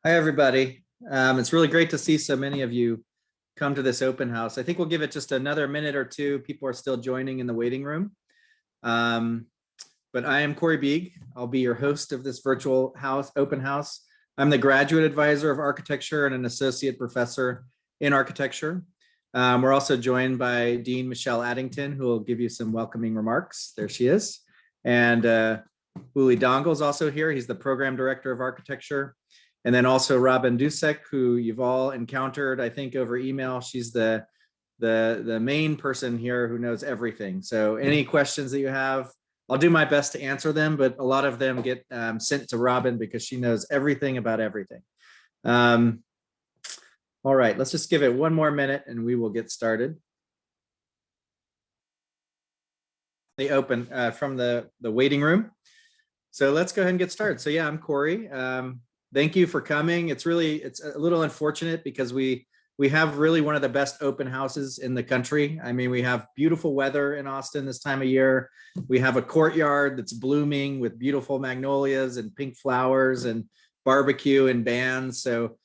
Hi, everybody. It's really great to see so many of you come to this open house. I think we'll give it just another minute or two. People are still joining in the waiting room. Um, but I am Corey Beeg. I'll be your host of this virtual open house. I'm the graduate advisor of architecture and an associate professor in architecture. We're also joined by Dean Michelle Addington, who will give you some welcoming remarks. There she is. And Uli Dongle is also here. He's the program director of architecture. And then also Robin Dusek, who you've all encountered, I think, over email. She's the main person here who knows everything. So any questions that you have, I'll do my best to answer them, but a lot of them get sent to Robin because she knows everything about everything. All right, let's just give it one more minute and we will get started. They open from the waiting room. So let's go ahead and get started. So yeah, I'm Corey. Thank you for coming. It's a little unfortunate because we have really one of the best open houses in the country. I mean, we have beautiful weather in Austin this time of year. We have a courtyard that's blooming with beautiful magnolias and pink flowers and barbecue and bands. So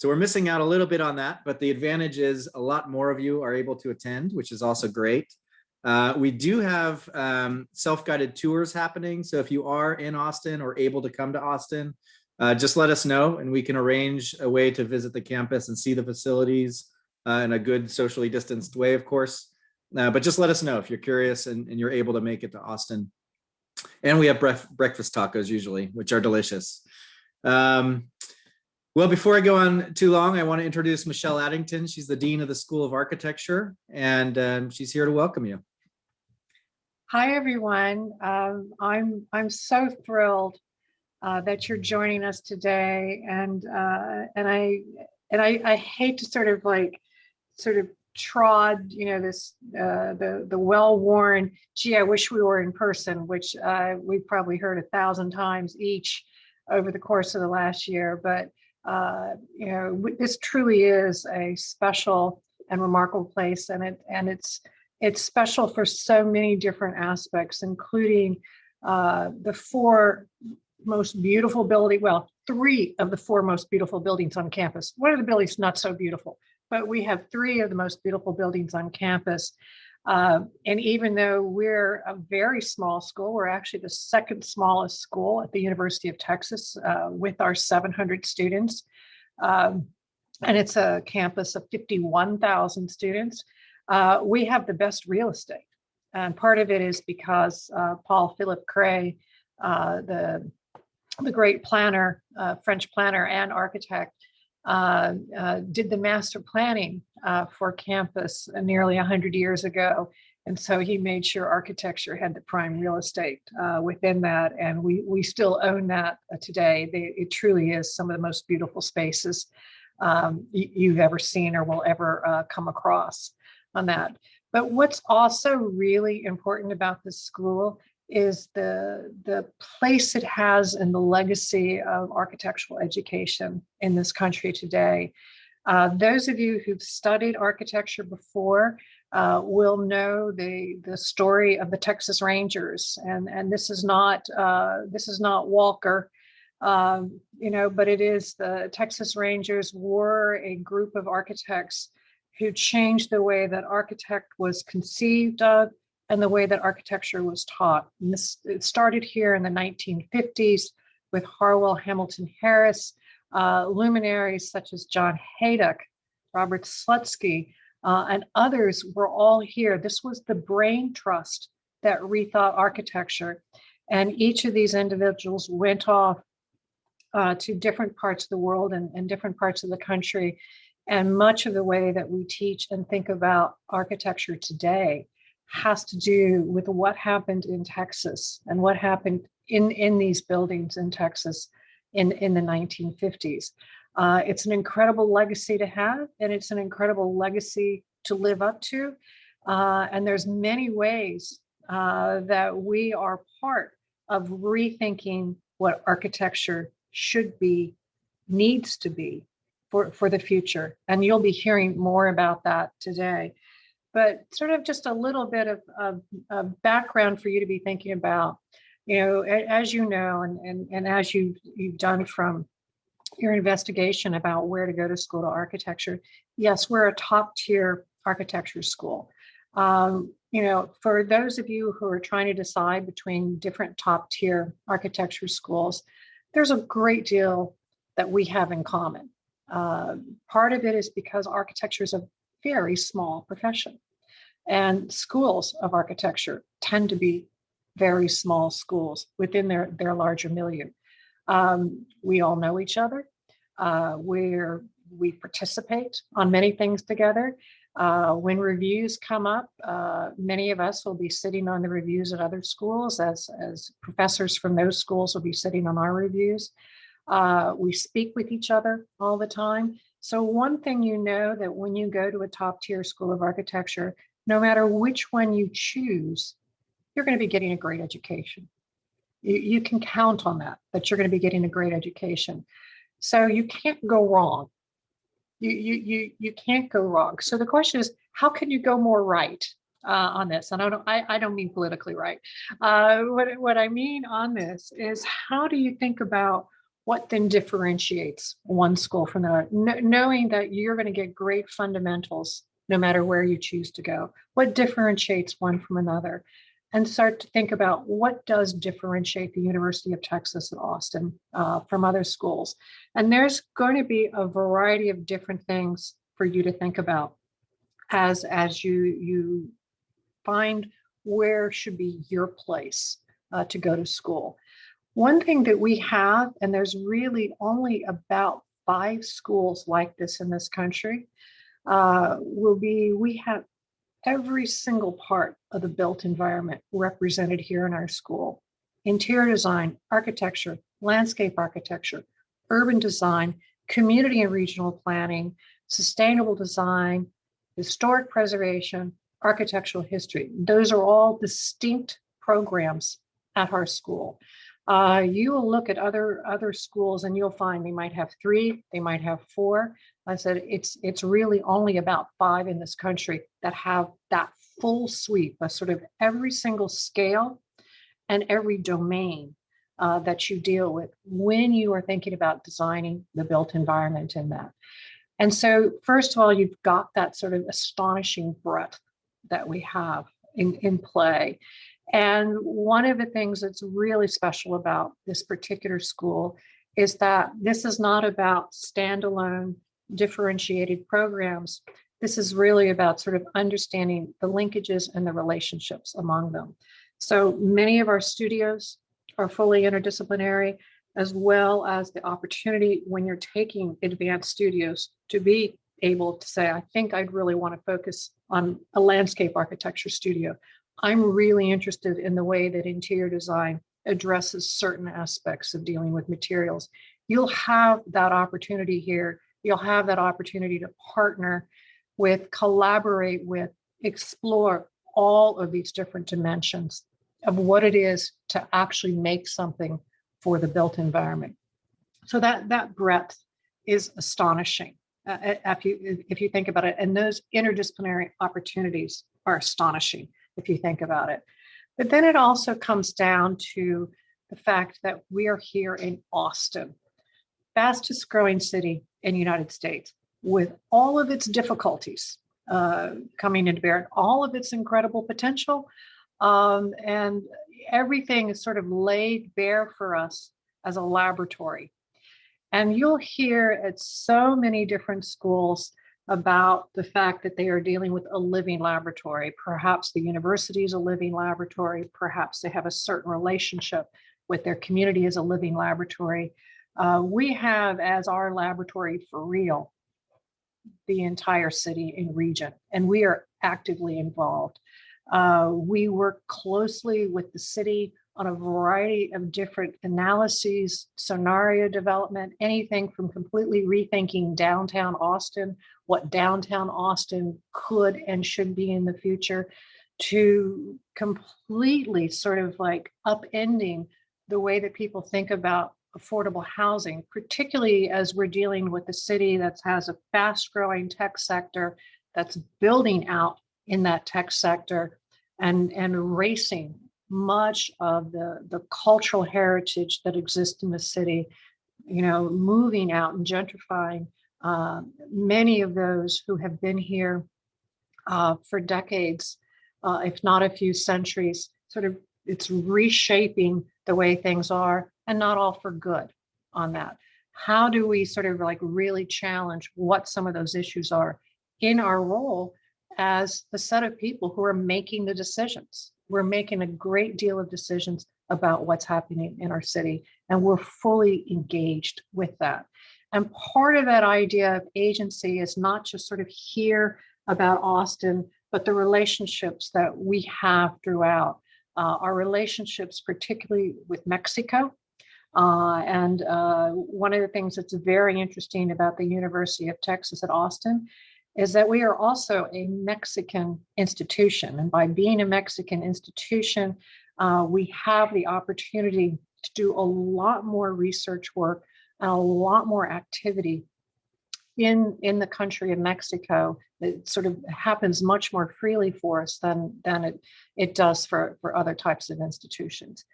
we're missing out a little bit on that, but the advantage is a lot more of you are able to attend, which is also great. We do have self-guided tours happening. So if you are in Austin or able to come to Austin, just let us know and we can arrange a way to visit the campus and see the facilities in a good socially distanced way, of course. But just let us know if you're curious and you're able to make it to Austin. And we have breakfast tacos usually, which are delicious. Well, before I go on too long, I want to introduce Michelle Addington. She's the Dean of the School of Architecture, and she's here to welcome you. Hi, everyone. I'm so thrilled that you're joining us today, and I hate to sort of trod, this the well-worn. Gee, I wish we were in person, which we've probably heard 1,000 times each over the course of the last year. But this truly is a special and remarkable place, and it's special for so many different aspects, including the four most beautiful building, well, three of the four most beautiful buildings on campus. One of the buildings not so beautiful, but we have three of the most beautiful buildings on campus. And even though we're a very small school, we're actually the second smallest school at the University of Texas with our 700 students. And it's a campus of 51,000 students. We have the best real estate. And part of it is because Paul Philippe Cret, the great planner, French planner and architect, did the master planning for campus nearly 100 years ago. And so he made sure architecture had the prime real estate within that. And we still own that today. It truly is some of the most beautiful spaces you've ever seen or will ever come across on that. But what's also really important about this school is the place it has in the legacy of architectural education in this country today. Those of you who've studied architecture before will know the story of the Texas Rangers, and this is not Walker, but it is the Texas Rangers were a group of architects who changed the way that architect was conceived of and the way that architecture was taught. And it started here in the 1950s with Harwell Hamilton Harris, luminaries such as John Haydock, Robert Slutsky, and others were all here. This was the brain trust that rethought architecture. And each of these individuals went off to different parts of the world and different parts of the country. And much of the way that we teach and think about architecture today has to do with what happened in Texas and what happened in these buildings in Texas in the 1950s. It's an incredible legacy to have, and it's an incredible legacy to live up to. And there's many ways that we are part of rethinking what architecture should be, needs to be for the future. And you'll be hearing more about that today. But sort of just a little bit of background for you to be thinking about, as you know, and as you've done from your investigation about where to go to school to architecture, yes, we're a top tier architecture school. For those of you who are trying to decide between different top tier architecture schools, there's a great deal that we have in common. Part of it is because architecture is a very small profession, and schools of architecture tend to be very small schools within their larger milieu. We all know each other. We participate on many things together. When reviews come up, many of us will be sitting on the reviews at other schools, as professors from those schools will be sitting on our reviews. We speak with each other all the time. So one thing that when you go to a top tier school of architecture, no matter which one you choose, you're going to be getting a great education. You can count on that you're going to be getting a great education. So you can't go wrong. You can't go wrong. So the question is, how can you go more right on this? And I don't mean politically right. What I mean on this is, how do you think about what then differentiates one school from the other, knowing that you're going to get great fundamentals no matter where you choose to go? What differentiates one from another? And start to think about what does differentiate the University of Texas at Austin from other schools. And there's going to be a variety of different things for you to think about as you find where should be your place to go to school. One thing that we have, and there's really only about 5 schools like this in this country, we have every single part of the built environment represented here in our school. Interior design, architecture, landscape architecture, urban design, community and regional planning, sustainable design, historic preservation, architectural history. Those are all distinct programs at our school. You will look at other schools and you'll find they might have 3, they might have 4. I said it's really only about 5 in this country that have that full sweep of sort of every single scale and every domain that you deal with when you are thinking about designing the built environment in that. And so, first of all, you've got that sort of astonishing breadth that we have in play. And one of the things that's really special about this particular school is that this is not about standalone differentiated programs. This is really about sort of understanding the linkages and the relationships among them. So many of our studios are fully interdisciplinary, as well as the opportunity when you're taking advanced studios to be able to say, I think I'd really want to focus on a landscape architecture studio. I'm really interested in the way that interior design addresses certain aspects of dealing with materials. You'll have that opportunity here. You'll have that opportunity to partner with, collaborate with, explore all of these different dimensions of what it is to actually make something for the built environment. So that breadth is astonishing if you think about it. And those interdisciplinary opportunities are astonishing if you think about it. But then it also comes down to the fact that we are here in Austin, fastest growing city in the United States, with all of its difficulties coming into bear, all of its incredible potential, and everything is sort of laid bare for us as a laboratory. And you'll hear at so many different schools about the fact that they are dealing with a living laboratory. Perhaps the university is a living laboratory. Perhaps they have a certain relationship with their community as a living laboratory. We have as our laboratory for real the entire city and region, and we are actively involved. We work closely with the city on a variety of different analyses, scenario development, anything from completely rethinking downtown Austin, what downtown Austin could and should be in the future, to completely sort of like upending the way that people think about affordable housing, particularly as we're dealing with a city that has a fast growing tech sector that's building out in that tech sector and erasing much of the cultural heritage that exists in the city moving out and gentrifying many of those who have been here for decades, if not a few centuries. Sort of, it's reshaping the way things are, and not all for good on that. How do we sort of like really challenge what some of those issues are in our role as the set of people who are making the decisions? We're making a great deal of decisions about what's happening in our city, and we're fully engaged with that. And part of that idea of agency is not just sort of hear about Austin, but the relationships that we have throughout. Our relationships, particularly with Mexico. And one of the things that's very interesting about the University of Texas at Austin is that we are also a Mexican institution. And by being a Mexican institution, we have the opportunity to do a lot more research work and a lot more activity in the country of Mexico. It sort of happens much more freely for us than it does for other types of institutions.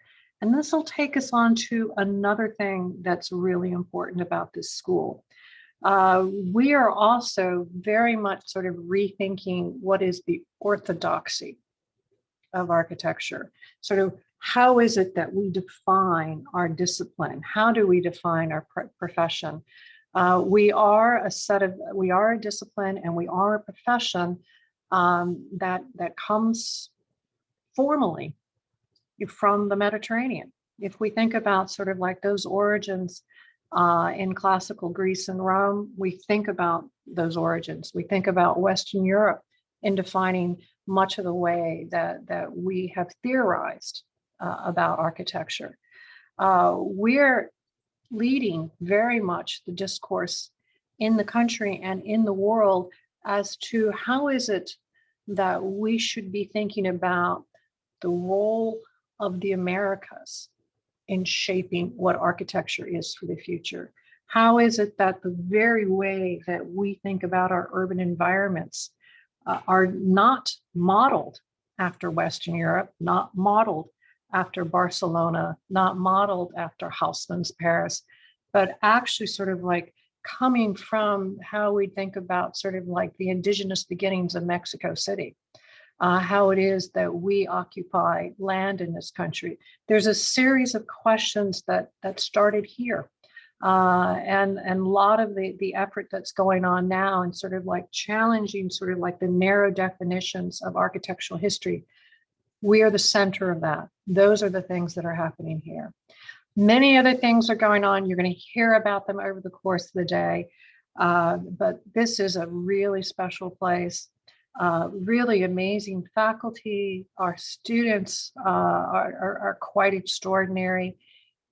And this will take us on to another thing that's really important about this school. We are also very much sort of rethinking what is the orthodoxy of architecture. Sort of, how is it that we define our discipline? How do we define our profession? We are a discipline, and we are a profession that comes formally from the Mediterranean. If we think about sort of like those origins in classical Greece and Rome, we think about those origins. We think about Western Europe in defining much of the way that we have theorized about architecture. We're leading very much the discourse in the country and in the world as to how is it that we should be thinking about the role of the Americas in shaping what architecture is for the future. How is it that the very way that we think about our urban environments are not modeled after Western Europe, not modeled after Barcelona, not modeled after Haussmann's Paris, but actually sort of like coming from how we think about sort of like the indigenous beginnings of Mexico City, how it is that we occupy land in this country. There's a series of questions that started here. And a lot of the effort that's going on now and sort of like challenging sort of like the narrow definitions of architectural history. We are the center of that. Those are the things that are happening here. Many other things are going on. You're going to hear about them over the course of the day. But this is a really special place. Really amazing faculty. Our students are quite extraordinary.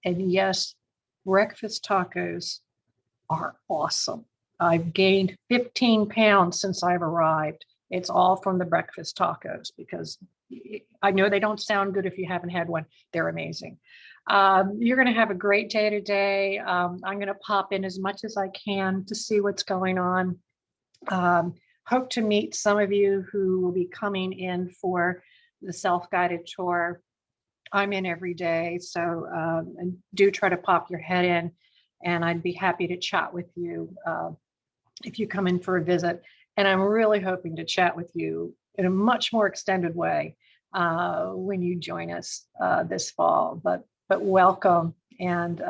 And yes, breakfast tacos are awesome. I've gained 15 pounds since I've arrived. It's all from the breakfast tacos, because I know they don't sound good if you haven't had one. They're amazing. You're going to have a great day today. I'm going to pop in as much as I can to see what's going on. Hope to meet some of you who will be coming in for the self-guided tour. I'm in every day, so do try to pop your head in, and I'd be happy to chat with you if you come in for a visit. And I'm really hoping to chat with you in a much more extended way when you join us this fall. But welcome, and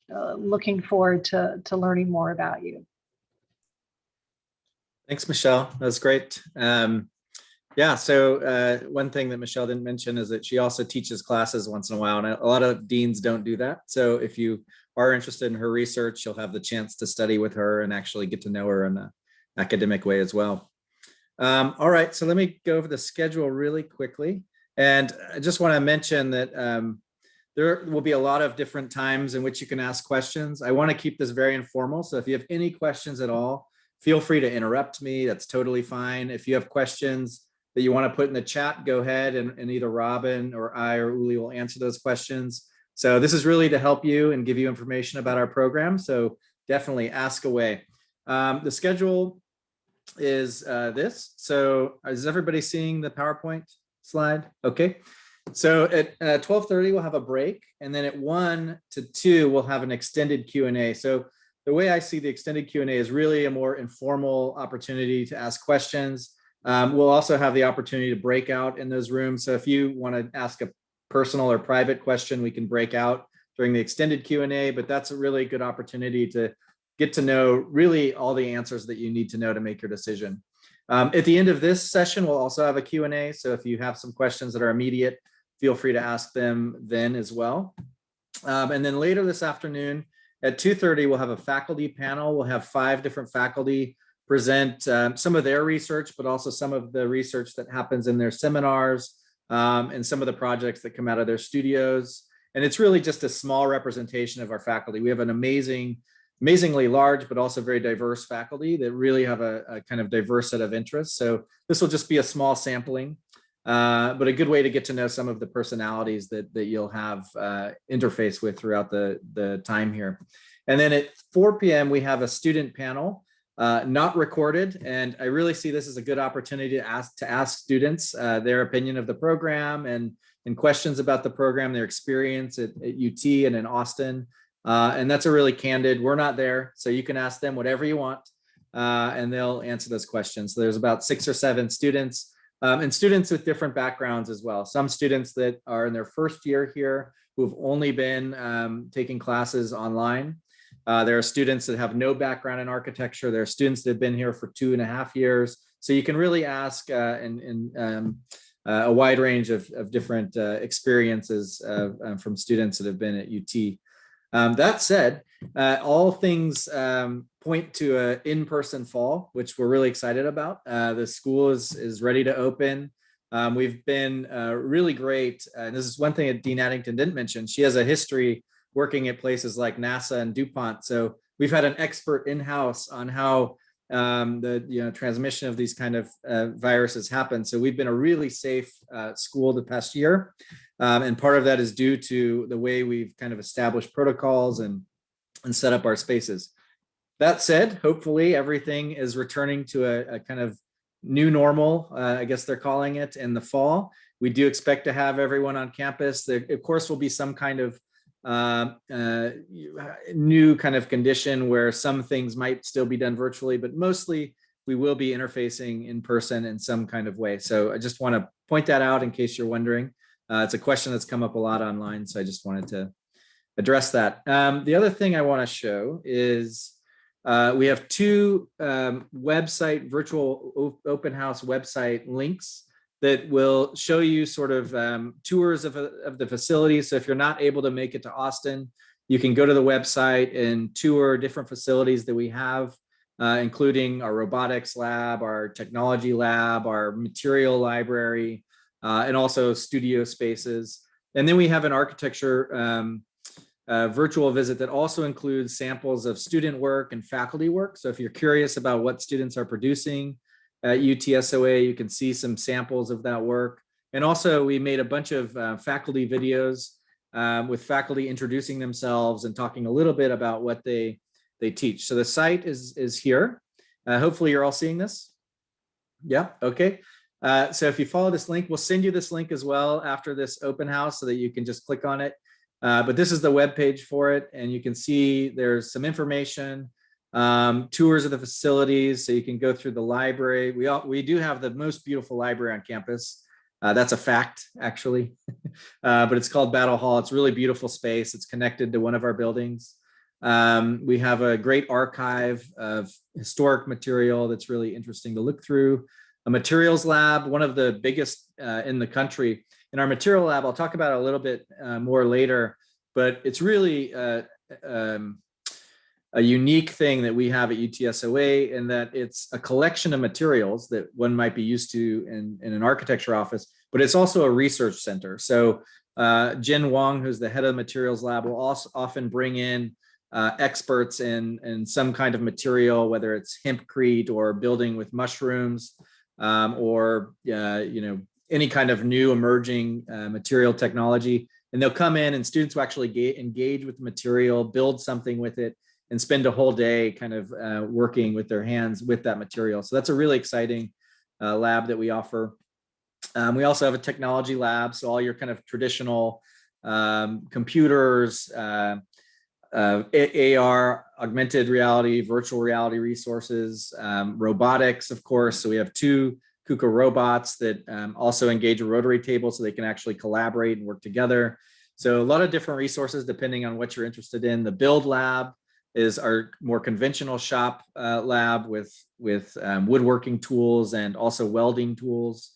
looking forward to learning more about you. Thanks, Michelle. That was great. Yeah, so one thing that Michelle didn't mention is that she also teaches classes once in a while, and a lot of deans don't do that. So if you are interested in her research, you'll have the chance to study with her and actually get to know her in an academic way as well. All right, so let me go over the schedule really quickly. And I just want to mention that there will be a lot of different times in which you can ask questions. I want to keep this very informal. So if you have any questions at all, feel free to interrupt me. That's totally fine. If you have questions that you want to put in the chat, go ahead, and either Robin or I or Uli will answer those questions. So this is really to help you and give you information about our program. So definitely ask away. The schedule is this. So is everybody seeing the PowerPoint slide? Okay. So at 12:30, we'll have a break. And then at 1 to 2, we'll have an extended Q&A. So the way I see the extended Q&A is really a more informal opportunity to ask questions. We'll also have the opportunity to break out in those rooms. So if you want to ask a personal or private question, we can break out during the extended Q&A, but that's a really good opportunity to get to know really all the answers that you need to know to make your decision. At the end of this session, we'll also have a Q&A. So if you have some questions that are immediate, feel free to ask them then as well. And then later this afternoon at 2:30, we'll have a faculty panel. We'll have 5 different faculty present some of their research, but also some of the research that happens in their seminars and some of the projects that come out of their studios. And it's really just a small representation of our faculty. We have an amazingly large, but also very diverse faculty that really have a kind of diverse set of interests. So this will just be a small sampling, but a good way to get to know some of the personalities that you'll have interface with throughout the time here. And then at 4 p.m., we have a student panel, not recorded. And I really see this as a good opportunity to ask students their opinion of the program and questions about the program, their experience at UT and in Austin. And that's a really candid, we're not there, so you can ask them whatever you want and they'll answer those questions. So there's about 6 or 7 students and students with different backgrounds as well. Some students that are in their first year here who've only been taking classes online. There are students that have no background in architecture. There are students that have been here for 2.5 years. So you can really ask a wide range of different experiences from students that have been at UT. That said, all things point to an in-person fall, which we're really excited about. The school is ready to open. We've been really great. And this is one thing that Dean Addington didn't mention. She has a history working at places like NASA and DuPont. So we've had an expert in-house on how the transmission of these kind of viruses happen. So we've been a really safe school the past year. And part of that is due to the way we've kind of established protocols and set up our spaces. That said, hopefully everything is returning to a kind of new normal, I guess they're calling it, in the fall. We do expect to have everyone on campus. There, of course, will be some kind of new kind of condition where some things might still be done virtually, but mostly we will be interfacing in person in some kind of way. So I just want to point that out in case you're wondering. It's a question that's come up a lot online, so I just wanted to address that. The other thing I want to show is we have 2 virtual open house website links that will show you sort of tours of the facility. So if you're not able to make it to Austin, you can go to the website and tour different facilities that we have, including our robotics lab, our technology lab, our material library, and also studio spaces. And then we have an architecture virtual visit that also includes samples of student work and faculty work. So if you're curious about what students are producing at UTSOA, you can see some samples of that work. And also we made a bunch of faculty videos with faculty introducing themselves and talking a little bit about what they teach. So the site is here. Hopefully you're all seeing this. Yeah, okay. So if you follow this link, we'll send you this link as well after this open house so that you can just click on it. But this is the web page for it, and you can see there's some information, tours of the facilities, so you can go through the library. We do have the most beautiful library on campus. That's a fact, actually, but it's called Battle Hall. It's a really beautiful space. It's connected to one of our buildings. We have a great archive of historic material that's really interesting to look through. A materials lab, one of the biggest in the country. In our material lab, I'll talk about it a little bit more later, but it's really a unique thing that we have at UTSOA in that it's a collection of materials that one might be used to in an architecture office, but it's also a research center. So Jen Wong, who's the head of the materials lab, will also often bring in experts in some kind of material, whether it's hempcrete or building with mushrooms, or any kind of new emerging material technology. And they'll come in and students will actually engage with the material, build something with it, and spend a whole day kind of working with their hands with that material. So that's a really exciting lab that we offer. We also have a technology lab, so all your kind of traditional computers, AR, augmented reality, virtual reality resources, robotics, of course. So we have 2 KUKA robots that also engage a rotary table so they can actually collaborate and work together. So a lot of different resources depending on what you're interested in. The Build Lab is our more conventional shop lab with woodworking tools and also welding tools.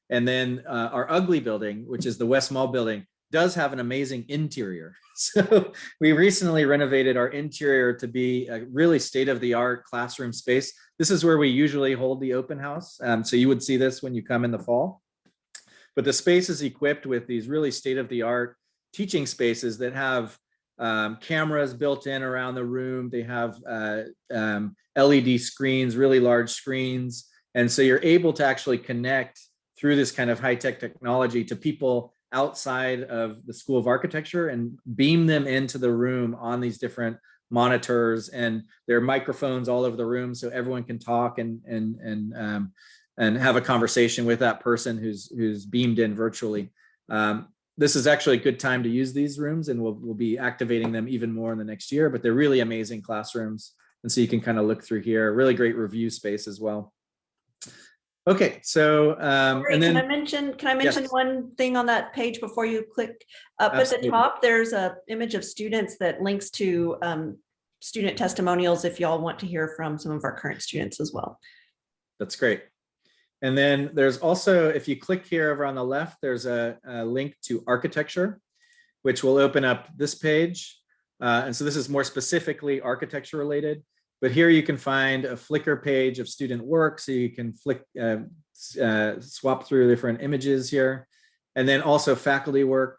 And then our ugly building, which is the West Mall building, does have an amazing interior. So we recently renovated our interior to be a really state-of-the-art classroom space. This is where we usually hold the open house. So you would see this when you come in the fall. But the space is equipped with these really state-of-the-art teaching spaces that have cameras built in around the room. They have LED screens, really large screens. And so you're able to actually connect through this kind of high-tech technology to people outside of the School of Architecture and beam them into the room on these different monitors, and there are microphones all over the room so everyone can talk and have a conversation with that person who's beamed in virtually. This is actually a good time to use these rooms, and we'll be activating them even more in the next year, but they're really amazing classrooms. And so you can kind of look through here, really great review space as well. Okay, so and then can I mention yes. one thing on that page before you click up Absolutely. at the top? There's a image of students that links to student testimonials if y'all want to hear from some of our current students as well. That's great. And then there's also, if you click here over on the left, there's a link to architecture, which will open up this page. And so this is more specifically architecture related. But here you can find a Flickr page of student work, so you can swap through different images here. And then also faculty work.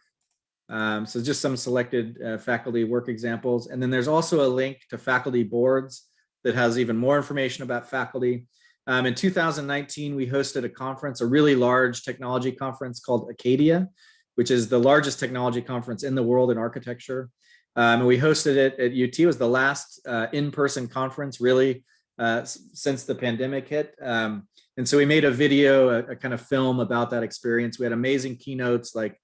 So just some selected faculty work examples. And then there's also a link to faculty boards that has even more information about faculty. In 2019, we hosted a conference, a really large technology conference called Acadia, which is the largest technology conference in the world in architecture. And we hosted it at UT. It was the last in-person conference really since the pandemic hit. And so we made a video, a kind of film about that experience. We had amazing keynotes like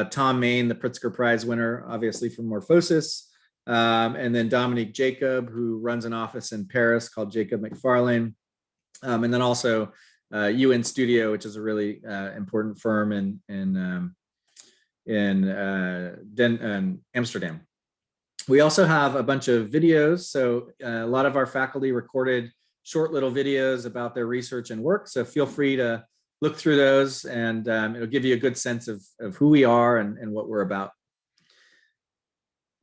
Tom Main, the Pritzker Prize winner, obviously from Morphosis, and then Dominique Jacob, who runs an office in Paris called Jacob McFarlane. And then also UN Studio, which is a really important firm in Amsterdam. We also have a bunch of videos. So a lot of our faculty recorded short little videos about their research and work. So feel free to look through those, and it'll give you a good sense of who we are and what we're about.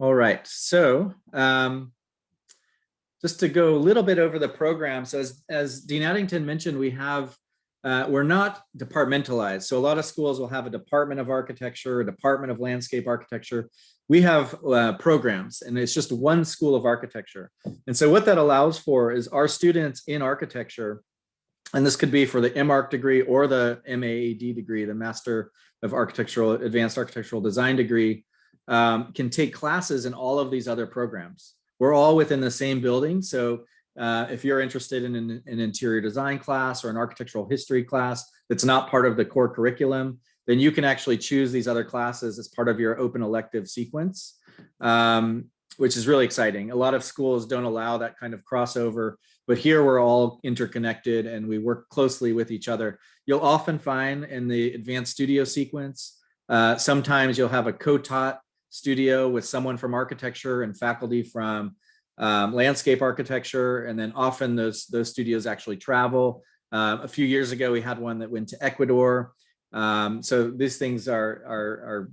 All right, so just to go a little bit over the program. So as Dean Addington mentioned, we're not departmentalized. So a lot of schools will have a department of architecture, a department of landscape architecture. We have programs, and it's just one school of architecture. And so what that allows for is our students in architecture, and this could be for the MArch degree or the MAAD degree, the Master of Architectural, Advanced Architectural Design degree, can take classes in all of these other programs. We're all within the same building. So if you're interested in an interior design class or an architectural history class that's not part of the core curriculum, then you can actually choose these other classes as part of your open elective sequence, which is really exciting. A lot of schools don't allow that kind of crossover, but here we're all interconnected and we work closely with each other. You'll often find in the advanced studio sequence, sometimes you'll have a co-taught studio with someone from architecture and faculty from landscape architecture, and then often those studios actually travel. A few years ago, we had one that went to Ecuador. So these things are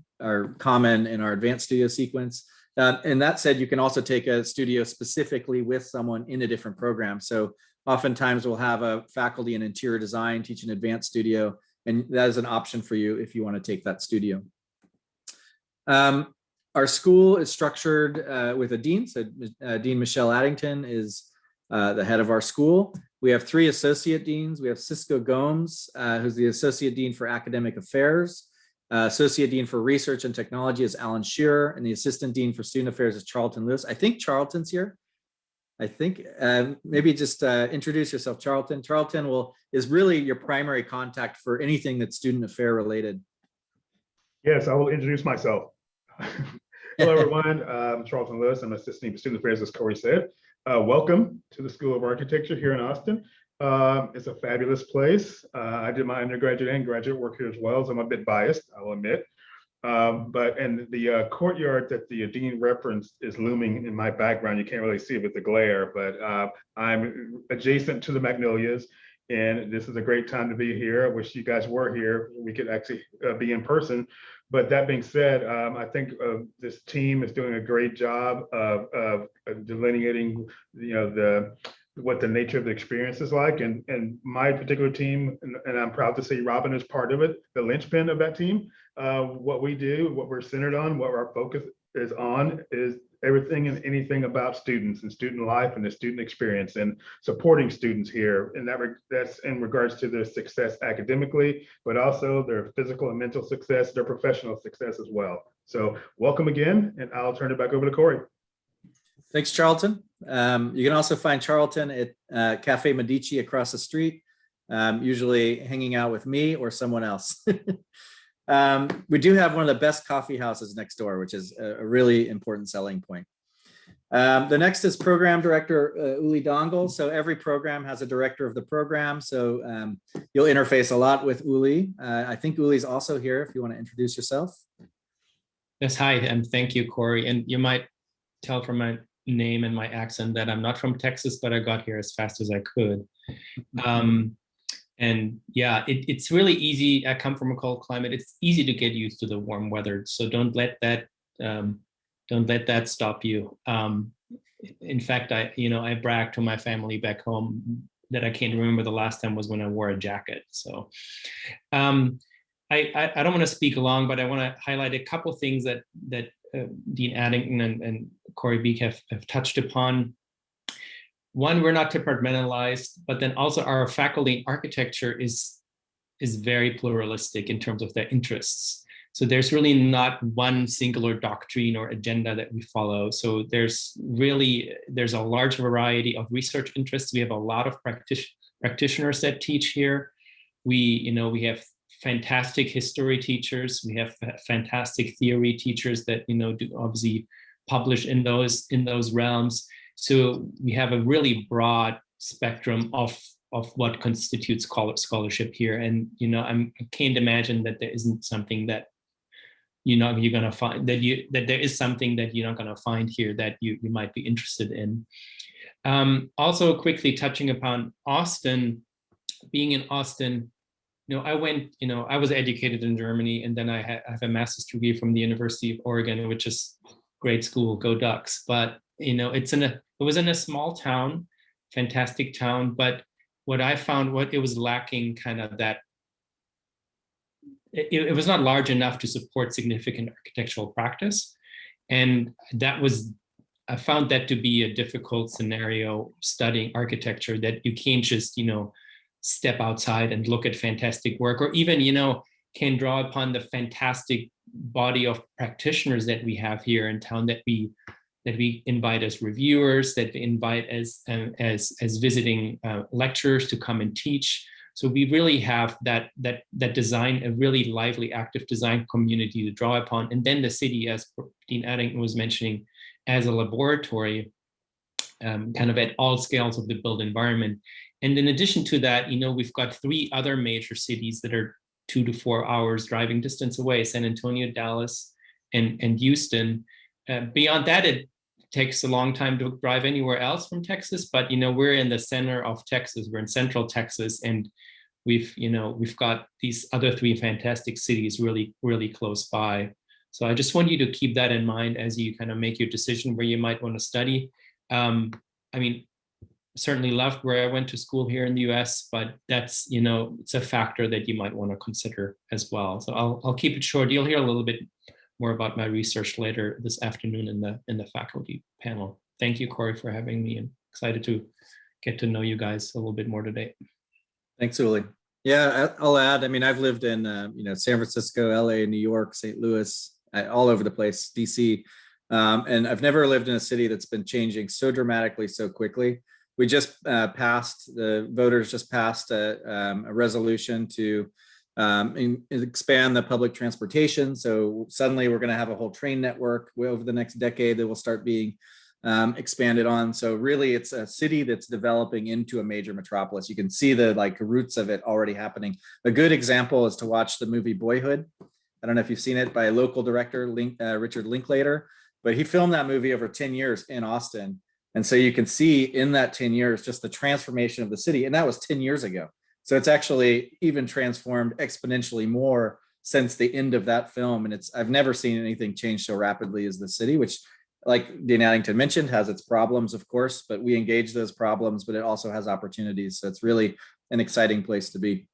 common in our advanced studio sequence. And that said, you can also take a studio specifically with someone in a different program. So oftentimes we'll have a faculty in interior design teach an advanced studio, and that is an option for you if you want to take that studio. Our school is structured with a dean. So Dean Michelle Addington is the head of our school. We have 3 associate deans. We have Cisco Gomes, who's the associate dean for academic affairs. Associate dean for research and technology is Alan Shearer, and the assistant dean for student affairs is Charlton Lewis. I think Charlton's here. I think maybe just introduce yourself, Charlton. Charlton is really your primary contact for anything that's student affair related. Yes, I will introduce myself. Hello, everyone. I'm Charlton Lewis. I'm Assistant for Student Affairs, as Corey said. Welcome to the School of Architecture here in Austin. It's a fabulous place. I did my undergraduate and graduate work here as well, so I'm a bit biased, I will admit. And the courtyard that the dean referenced is looming in my background. You can't really see it with the glare, but I'm adjacent to the Magnolias, and this is a great time to be here. I wish you guys were here. We could actually be in person. But that being said, I think this team is doing a great job of delineating, what the nature of the experience is like. And my particular team, and I'm proud to say Robin is part of it, the linchpin of that team. What we do, what we're centered on, what our focus is on is everything and anything about students and student life and the student experience and supporting students here. And that's in regards to their success academically, but also their physical and mental success, their professional success as well. So welcome again, and I'll turn it back over to Corey. Thanks, Charlton. You can also find Charlton at Cafe Medici across the street, usually hanging out with me or someone else. We do have one of the best coffee houses next door, which is a really important selling point. The next is Program Director Uli Dongle. So every program has a director of the program. So you'll interface a lot with Uli. I think Uli's also here if you want to introduce yourself. Yes, hi, and thank you, Corey. And you might tell from my name and my accent that I'm not from Texas, but I got here as fast as I could. And yeah, it's really easy. I come from a cold climate. It's easy to get used to the warm weather. So don't let that stop you. In fact, I brag to my family back home that I can't remember the last time was when I wore a jacket. So I don't want to speak long, but I want to highlight a couple things that Dean Addington and Corey Beek have touched upon. One, we're not departmentalized, but then also our faculty in architecture is very pluralistic in terms of their interests. So there's really not one singular doctrine or agenda that we follow. So there's a large variety of research interests. We have a lot of practitioners that teach here. We have fantastic history teachers. We have fantastic theory teachers that do obviously publish in those realms. So we have a really broad spectrum of what constitutes scholarship here. And I can't imagine that there isn't something that you're going to find, that there is something that you're not going to find here that you might be interested in. Also quickly touching upon Austin, being in Austin, I was educated in Germany, and then I have a master's degree from the University of Oregon, which is great school, go Ducks. But it was in a small town, fantastic town. But what I found, what it was lacking, kind of that it was not large enough to support significant architectural practice, and I found that to be a difficult scenario studying architecture, that you can't just step outside and look at fantastic work, or even can draw upon the fantastic body of practitioners that we have here in town, that we invite as reviewers, that we invite as visiting lecturers to come and teach. So we really have that design, a really lively, active design community to draw upon. And then the city, as Dean Addington was mentioning, as a laboratory, kind of at all scales of the built environment. And in addition to that, we've got 3 other major cities that are 2 to 4 hours driving distance away: San Antonio, Dallas, and Houston. Beyond that, it takes a long time to drive anywhere else from Texas, but we're in the center of Texas. We're in Central Texas, and we've got these other 3 fantastic cities really, really close by. So I just want you to keep that in mind as you kind of make your decision where you might want to study. Certainly loved where I went to school here in the US, but that's, it's a factor that you might want to consider as well. So I'll keep it short. You'll hear a little bit more about my research later this afternoon in the faculty panel. Thank you, Corey, for having me, and excited to get to know you guys a little bit more today. Thanks, Uli. Yeah, I'll add, I've lived in, San Francisco, LA, New York, St. Louis, all over the place, DC. And I've never lived in a city that's been changing so dramatically so quickly. We just the voters just passed a resolution to expand the public transportation. So suddenly we're going to have a whole train network over the next decade that will start being expanded on. So really it's a city that's developing into a major metropolis. You can see the roots of it already happening. A good example is to watch the movie Boyhood. I don't know if you've seen it, by a local director, Richard Linklater, but he filmed that movie over 10 years in Austin. And so you can see in that 10 years, just the transformation of the city. And that was 10 years ago. So it's actually even transformed exponentially more since the end of that film. And I've never seen anything change so rapidly as the city, which, like Dean Addington mentioned, has its problems, of course, but we engage those problems, but it also has opportunities. So it's really an exciting place to be.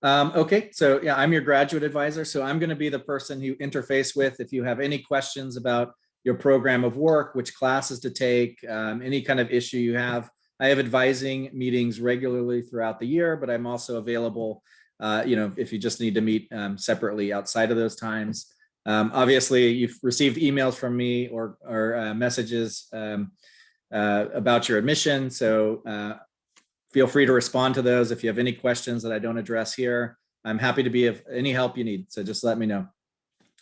Okay, so yeah, I'm your graduate advisor. So I'm going to be the person you interface with if you have any questions about your program of work, which classes to take, any kind of issue you have. I have advising meetings regularly throughout the year, but I'm also available, if you just need to meet separately outside of those times. Obviously, you've received emails from me or messages about your admission. So feel free to respond to those. If you have any questions that I don't address here, I'm happy to be of any help you need. So just let me know.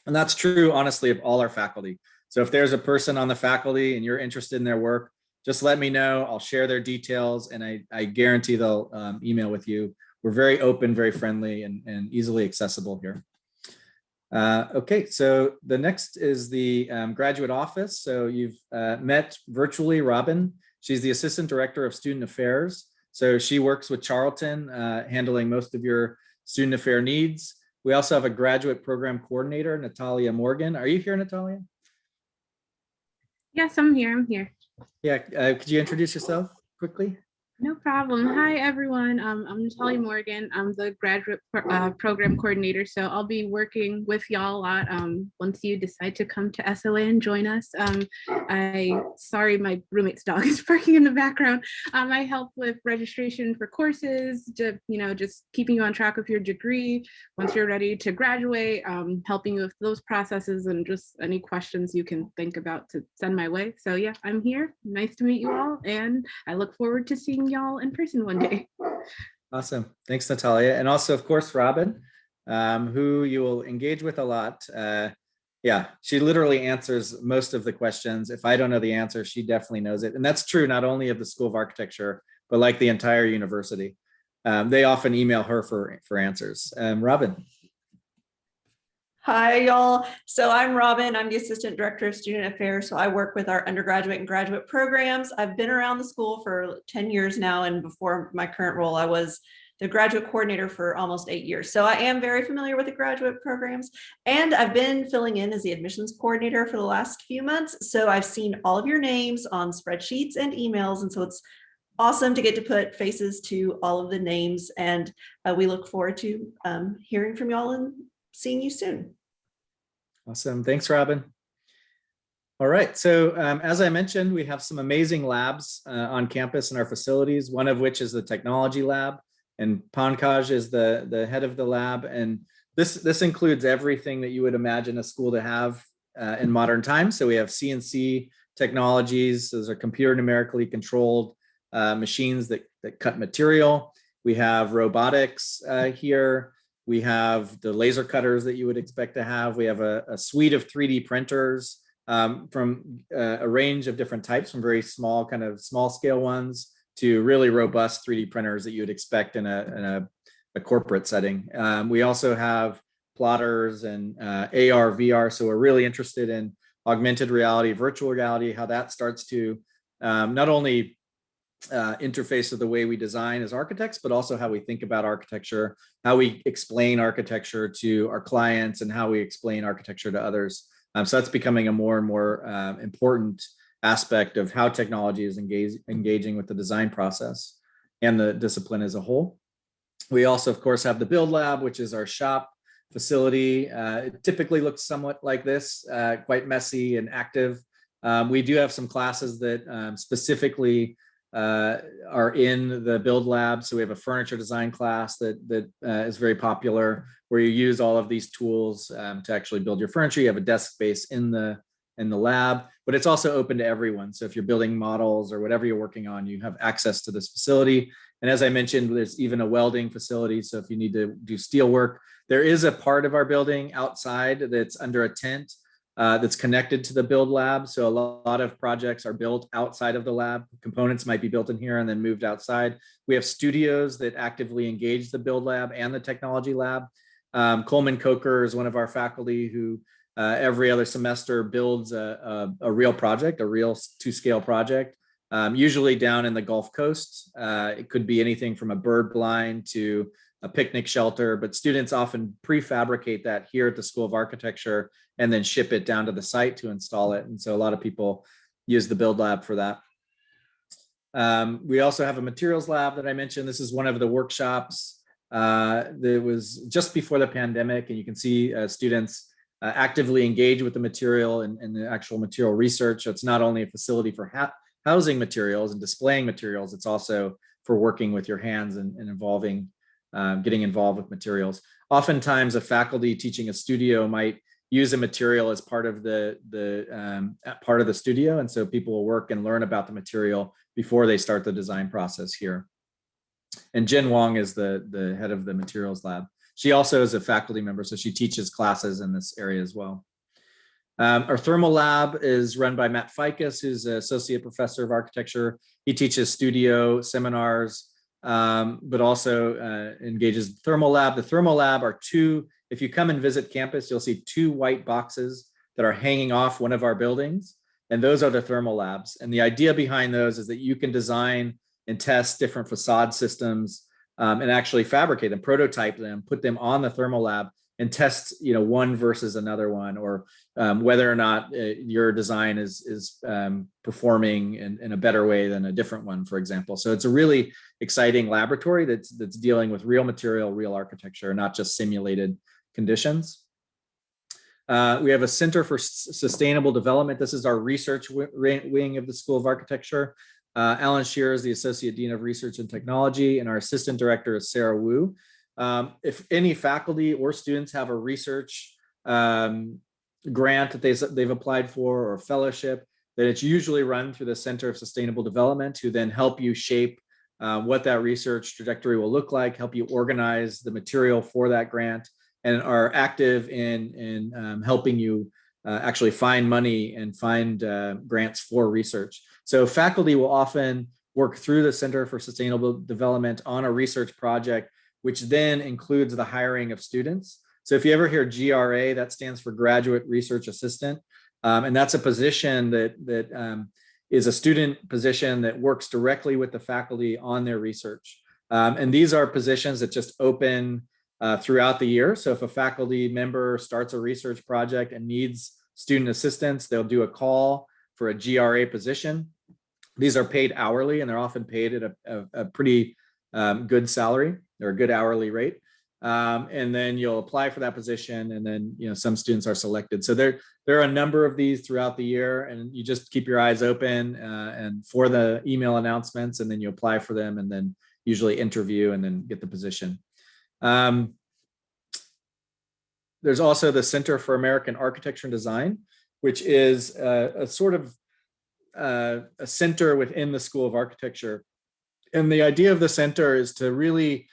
And that's true, honestly, of all our faculty. So if there's a person on the faculty and you're interested in their work, just let me know. I'll share their details, and I guarantee they'll email with you. We're very open, very friendly, and easily accessible here. Okay, so the next is the graduate office. So you've met virtually Robin. She's the Assistant Director of Student Affairs. So she works with Charlton, handling most of your student affair needs. We also have a graduate program coordinator, Natalia Morgan. Are you here, Natalia? Yes, I'm here. I'm here. Yeah, could you introduce yourself quickly? No problem. Hi, everyone. I'm Natalia Morgan. I'm the graduate program coordinator. So I'll be working with y'all a lot once you decide to come to SLA and join us. Sorry, my roommate's dog is barking in the background. I help with registration for courses, just keeping you on track with your degree. Once you're ready to graduate, helping you with those processes and just any questions you can think about to send my way. So yeah, I'm here. Nice to meet you all. And I look forward to seeing y'all in person one day. Awesome. Thanks, Natalia. And also, of course, Robin, who you will engage with a lot. Yeah, she literally answers most of the questions. If I don't know the answer, she definitely knows it. And that's true not only of the School of Architecture, but like the entire university. They often email her for answers. Robin. Hi, y'all. So I'm Robin. I'm the Assistant Director of Student Affairs. So I work with our undergraduate and graduate programs. I've been around the school for 10 years now. And before my current role, I was the graduate coordinator for almost 8 years. So I am very familiar with the graduate programs. And I've been filling in as the admissions coordinator for the last few months. So I've seen all of your names on spreadsheets and emails. And so it's awesome to get to put faces to all of the names. And we look forward to hearing from y'all and seeing you soon. Awesome. Thanks, Robin. All right. So as I mentioned, we have some amazing labs on campus in our facilities, one of which is the technology lab, and Pankaj is the head of the lab. And this includes everything that you would imagine a school to have in modern times. So we have CNC technologies. Those are computer numerically controlled machines that cut material. We have robotics here. We have the laser cutters that you would expect to have. We have a suite of 3D printers from a range of different types, from very small, kind of small scale ones to really robust 3D printers that you would expect in a corporate setting. We also have plotters and AR, VR. So we're really interested in augmented reality, virtual reality, how that starts to not only interface with the way we design as architects, but also how we think about architecture, how we explain architecture to our clients, and how we explain architecture to others. So that's becoming a more and more important aspect of how technology is engaging with the design process and the discipline as a whole. We also, of course, have the Build Lab, which is our shop facility. It typically looks somewhat like this, quite messy and active. We do have some classes that specifically are in the Build Lab. So we have a furniture design class that is very popular, where you use all of these tools to actually build your furniture. You have a desk space in the in the lab, but it's also open to everyone. So if you're building models or whatever you're working on, you have access to this facility. And as I mentioned, there's even a welding facility. So if you need to do steel work, there is a part of our building outside that's under a tent that's connected to the build lab. So a lot of projects are built outside of the lab. Components might be built in here and then moved outside. We have studios that actively engage the build lab and the technology lab. Coleman Coker is one of our faculty who every other semester builds a real project, a real to-scale project, usually down in the Gulf Coast. It could be anything from a bird blind to a picnic shelter, but students often prefabricate that here at the School of Architecture and then ship it down to the site to install it. And so a lot of people use the build lab for that. We also have a materials lab that I mentioned. This is one of the workshops that was just before the pandemic, and you can see students actively engage with the material and the actual material research. So it's not only a facility for housing materials and displaying materials, it's also for working with your hands and involving getting involved with materials. Oftentimes, a faculty teaching a studio might use a material as part of the studio, and so people will work and learn about the material before they start the design process here. And Jen Wong is the head of the materials lab. She also is a faculty member, so she teaches classes in this area as well. Our thermal lab is run by Matt Ficus, who's an associate professor of architecture. He teaches studio seminars, but also engages the thermal lab. The thermal lab are two, if you come and visit campus, you'll see two white boxes that are hanging off one of our buildings, and those are the thermal labs. And the idea behind those is that you can design and test different facade systems and actually fabricate them, prototype them, put them on the thermal lab and test, one versus another one, or whether or not your design is performing in a better way than a different one, for example. So it's a really exciting laboratory that's dealing with real material, real architecture, not just simulated conditions. We have a Center for Sustainable Development. This is our research wing of the School of Architecture. Alan Shearer is the Associate Dean of Research and Technology, and our Assistant Director is Sarah Wu. If any faculty or students have a research grant that they've applied for or fellowship, then it's usually run through the Center of Sustainable Development, who then help you shape what that research trajectory will look like, help you organize the material for that grant, and are active in helping you actually find money and find grants for research. So faculty will often work through the Center for Sustainable Development on a research project, which then includes the hiring of students. So if you ever hear GRA, that stands for Graduate Research Assistant. And that's a position that is a student position that works directly with the faculty on their research. And these are positions that just open throughout the year. So if a faculty member starts a research project and needs student assistance, they'll do a call for a GRA position. These are paid hourly, and they're often paid at a pretty good salary or a good hourly rate. And then you'll apply for that position, and then some students are selected. So there are a number of these throughout the year, and you just keep your eyes open and for the email announcements, and then you apply for them, and then usually interview and then get the position. There's also the Center for American Architecture and Design, which is a sort of a center within the School of Architecture. And the idea of the center is to really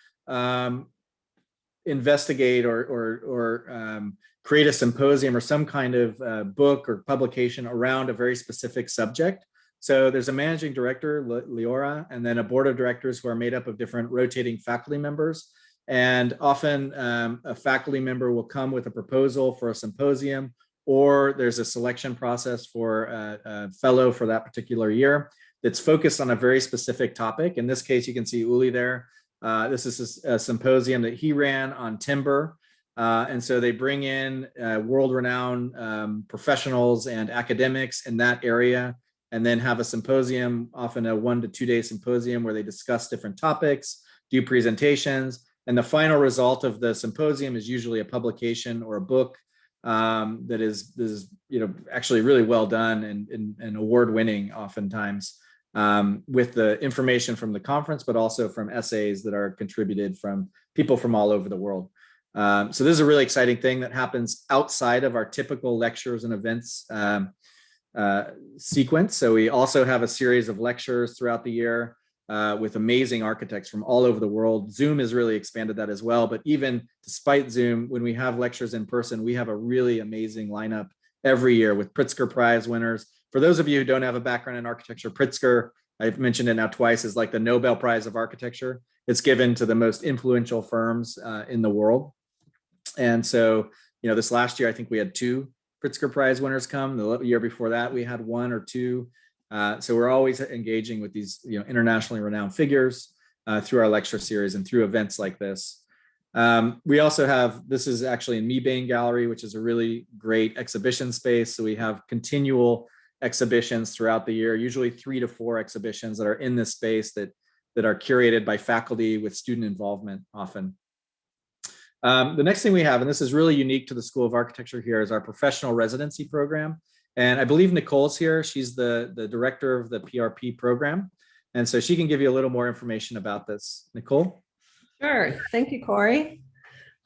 investigate or create a symposium or some kind of book or publication around a very specific subject. So there's a managing director, Leora, and then a board of directors who are made up of different rotating faculty members. And often a faculty member will come with a proposal for a symposium, or there's a selection process for a fellow for that particular year that's focused on a very specific topic. In this case, you can see Uli there. This is a symposium that he ran on timber. And so they bring in world-renowned professionals and academics in that area, and then have a symposium, often a 1 to 2 day symposium where they discuss different topics, do presentations. And the final result of the symposium is usually a publication or a book that is actually really well done and award-winning oftentimes, with the information from the conference, but also from essays that are contributed from people from all over the world. So this is a really exciting thing that happens outside of our typical lectures and events. sequence. So we also have a series of lectures throughout the year with amazing architects from all over the world. Zoom has really expanded that as well. But even despite Zoom, when we have lectures in person, we have a really amazing lineup every year with Pritzker Prize winners. For those of you who don't have a background in architecture, Pritzker, I've mentioned it now twice, is like the Nobel Prize of Architecture. It's given to the most influential firms in the world. And so, this last year, I think we had 2 Pritzker Prize winners come. The year before that, we had 1 or 2. So we're always engaging with these, internationally renowned figures through our lecture series and through events like this. We also have, this is actually in Mebane Gallery, which is a really great exhibition space. So we have continual exhibitions throughout the year, usually 3 to 4 exhibitions that are in this space that are curated by faculty with student involvement often. The next thing we have, and this is really unique to the School of Architecture here, is our professional residency program. And I believe Nicole's here. She's the director of the PRP program. And so she can give you a little more information about this. Nicole? Sure. Thank you, Corey.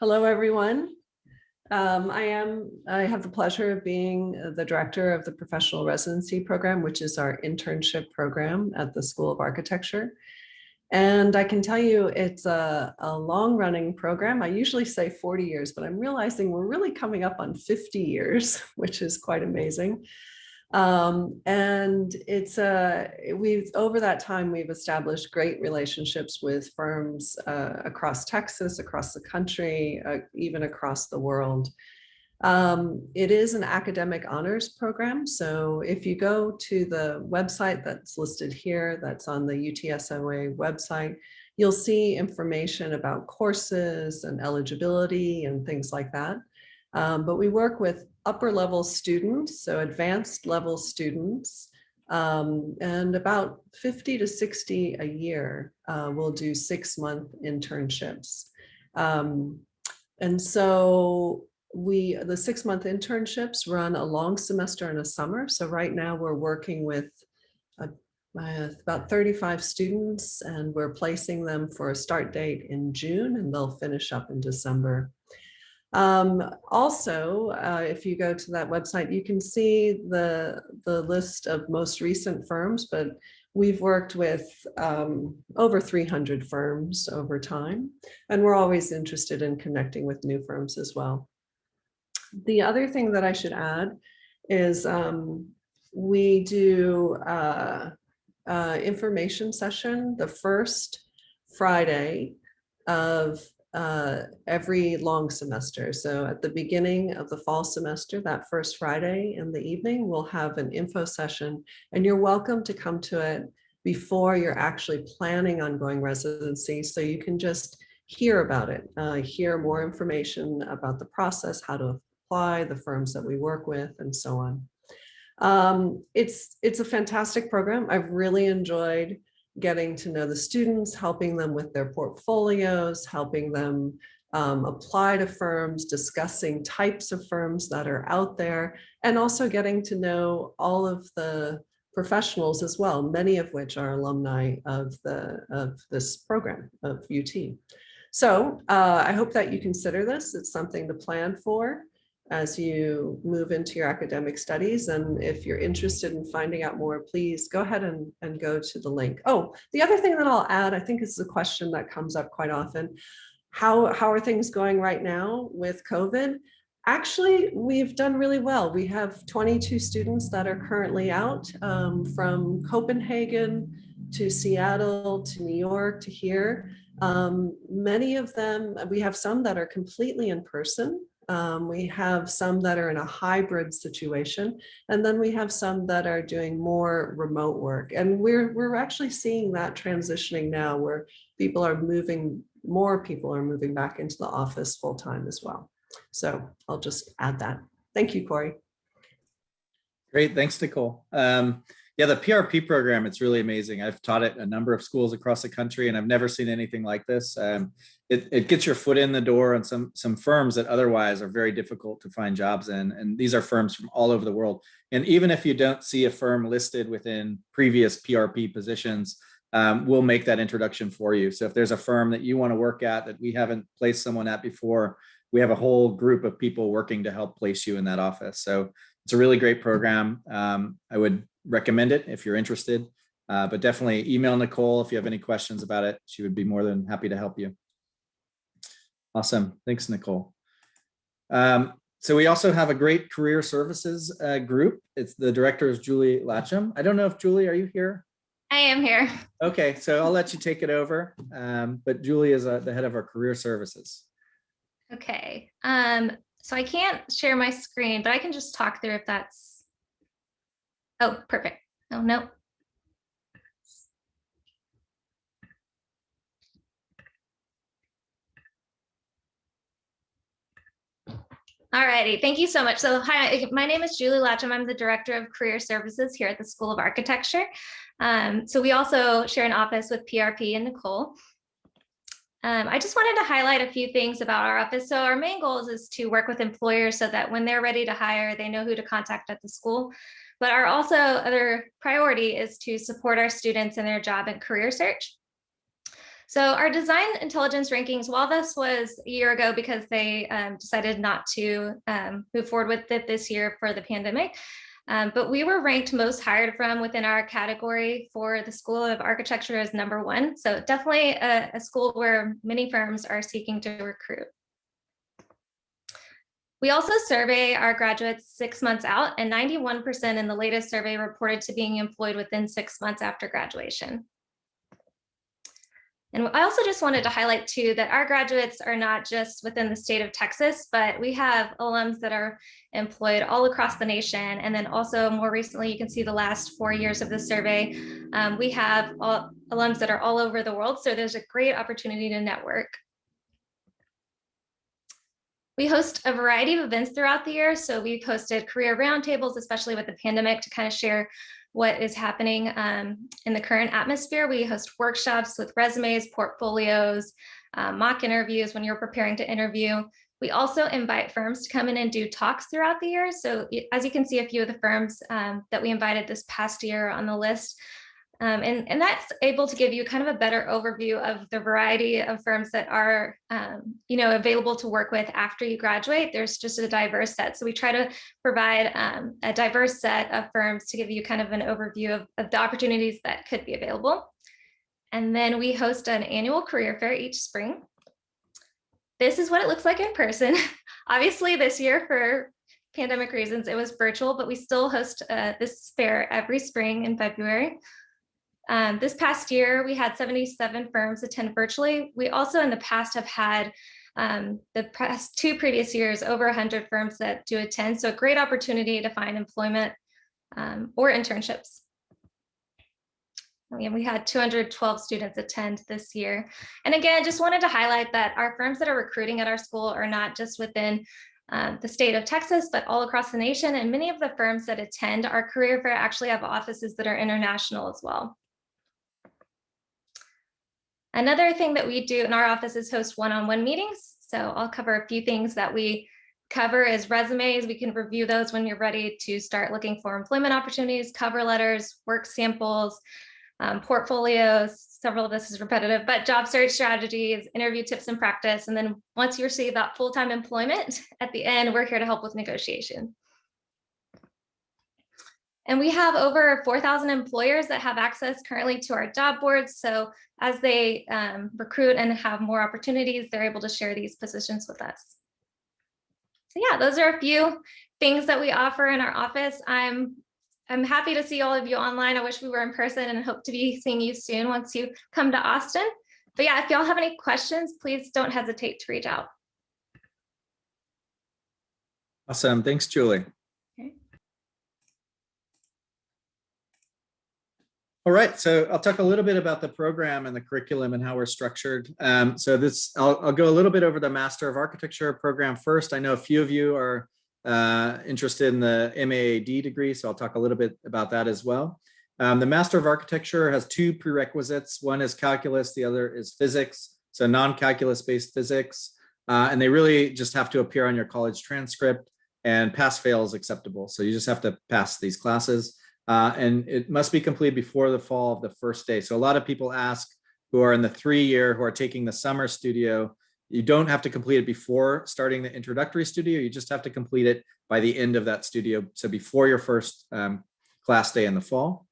Hello, everyone. I have the pleasure of being the director of the professional residency program, which is our internship program at the School of Architecture. And I can tell you it's a long-running program. I usually say 40 years, but I'm realizing we're really coming up on 50 years, which is quite amazing. And it's over that time, we've established great relationships with firms across Texas, across the country, even across the world. It is an academic honors program. So if you go to the website that's listed here, that's on the UTSOA website, you'll see information about courses and eligibility and things like that. But we work with upper level students, so advanced level students, and about 50 to 60 a year will do 6-month internships. And so the 6-month internships run a long semester and a summer. So right now we're working with about 35 students, and we're placing them for a start date in June, and they'll finish up in December. Also, if you go to that website, you can see the list of most recent firms, but we've worked with over 300 firms over time, and we're always interested in connecting with new firms as well. The other thing that I should add is we do information session the first Friday of every long semester. So at the beginning of the fall semester, that first Friday in the evening, we'll have an info session, and you're welcome to come to it before you're actually planning on going residency. So you can just hear about it, hear more information about the process, how to apply, the firms that we work with, and so on. It's a fantastic program. I've really enjoyed getting to know the students, helping them with their portfolios, helping them apply to firms, discussing types of firms that are out there, and also getting to know all of the professionals as well, many of which are alumni of this program of UT. So I hope that you consider this. It's something to plan for as you move into your academic studies. And if you're interested in finding out more, please go ahead and go to the link. Oh, the other thing that I'll add, I think is a question that comes up quite often. How are things going right now with COVID? Actually, we've done really well. We have 22 students that are currently out from Copenhagen to Seattle to New York to here. Many of them, we have some that are completely in person. We have some that are in a hybrid situation, and then we have some that are doing more remote work. And we're actually seeing that transitioning now, where more people are moving back into the office full time as well. So I'll just add that. Thank you, Corey. Great, thanks, Nicole. Yeah, the PRP program, it's really amazing. I've taught at a number of schools across the country, and I've never seen anything like this. It gets your foot in the door on some firms that otherwise are very difficult to find jobs in. And these are firms from all over the world. And even if you don't see a firm listed within previous PRP positions, we'll make that introduction for you. So if there's a firm that you want to work at that we haven't placed someone at before, we have a whole group of people working to help place you in that office. So It's a really great program. I would recommend it if you're interested, but definitely email Nicole if you have any questions about it. She would be more than happy to help you. Awesome. Thanks, Nicole. So we also have a great career services group. It's the director is Julie Latcham. I don't know if Julie, are you here? I am here. Okay, so I'll let you take it over. But Julie is the head of our career services. Okay. So I can't share my screen, but I can just talk through if that's. Oh, perfect. Oh, no. All righty, thank you so much. So hi, my name is Julie Latcham. I'm the Director of Career Services here at the School of Architecture. So we also share an office with PRP and Nicole. I just wanted to highlight a few things about our office. So our main goal is to work with employers so that when they're ready to hire, they know who to contact at the school. But our also other priority is to support our students in their job and career search. So our design intelligence rankings, while this was a year ago because they decided not to move forward with it this year for the pandemic, but we were ranked most hired from within our category for the School of Architecture as #1. So definitely a school where many firms are seeking to recruit. We also survey our graduates 6 months out, and 91% in the latest survey reported to being employed within 6 months after graduation. And I also just wanted to highlight too that our graduates are not just within the state of Texas, but we have alums that are employed all across the nation. And then also more recently, you can see the last 4 years of the survey, we have alums that are all over the world. So there's a great opportunity to network. We host a variety of events throughout the year. So we've hosted career roundtables, especially with the pandemic, to kind of share what is happening in the current atmosphere. We host workshops with resumes, portfolios, mock interviews when you're preparing to interview. We also invite firms to come in and do talks throughout the year. So as you can see, a few of the firms that we invited this past year on the list. And that's able to give you kind of a better overview of the variety of firms that are available to work with after you graduate. There's just a diverse set. So we try to provide a diverse set of firms to give you kind of an overview of the opportunities that could be available. And then we host an annual career fair each spring. This is what it looks like in person. Obviously this year for pandemic reasons, it was virtual, but we still host this fair every spring in February. This past year, we had 77 firms attend virtually. We also in the past have had the past 2 previous years, over 100 firms that do attend. So a great opportunity to find employment or internships. And we had 212 students attend this year. And again, just wanted to highlight that our firms that are recruiting at our school are not just within the state of Texas, but all across the nation. And many of the firms that attend our career fair actually have offices that are international as well. Another thing that we do in our office is host one-on-one meetings. So I'll cover a few things that we cover as resumes. We can review those when you're ready to start looking for employment opportunities, cover letters, work samples, portfolios. Several of this is repetitive, but job search strategies, interview tips and practice. And then once you receive that full-time employment, at the end, we're here to help with negotiation. And we have over 4,000 employers that have access currently to our job boards. So as they recruit and have more opportunities, they're able to share these positions with us. So yeah, those are a few things that we offer in our office. I'm happy to see all of you online. I wish we were in person and hope to be seeing you soon once you come to Austin. But yeah, if y'all have any questions, please don't hesitate to reach out. Awesome. Thanks, Julie. Okay. All right, so I'll talk a little bit about the program and the curriculum and how we're structured. So I'll go a little bit over the Master of Architecture program first. I know a few of you are interested in the MAAD degree, so I'll talk a little bit about that as well. The Master of Architecture has 2 prerequisites. One is calculus, the other is physics, so non-calculus based physics. And they really just have to appear on your college transcript, and pass-fail is acceptable. So you just have to pass these classes. And it must be completed before the fall of the first day. So a lot of people ask who are in the 3-year, who are taking the summer studio, You don't have to complete it before starting the introductory studio. You just have to complete it by the end of that studio. So before your first class day in the fall.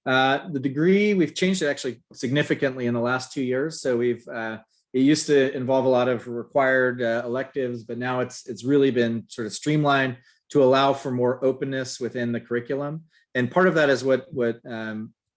The degree, we've changed it actually significantly in the last 2 years. So it used to involve a lot of required electives, but now it's really been sort of streamlined to allow for more openness within the curriculum. And part of that is what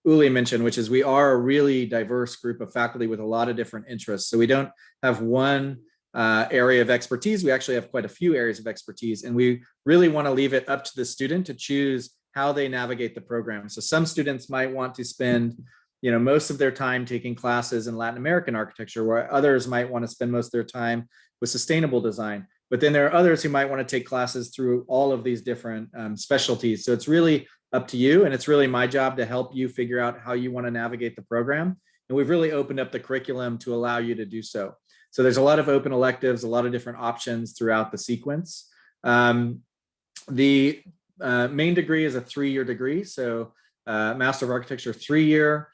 Uli mentioned, which is we are a really diverse group of faculty with a lot of different interests. So we don't have one area of expertise. We actually have quite a few areas of expertise, and we really want to leave it up to the student to choose how they navigate the program. So some students might want to spend, most of their time taking classes in Latin American architecture, where others might want to spend most of their time with sustainable design. But then there are others who might want to take classes through all of these different specialties. So it's really up to you, and it's really my job to help you figure out how you want to navigate the program. And we've really opened up the curriculum to allow you to do so. So there's a lot of open electives, a lot of different options throughout the sequence. The main degree is a 3-year degree. So Master of Architecture 3-year.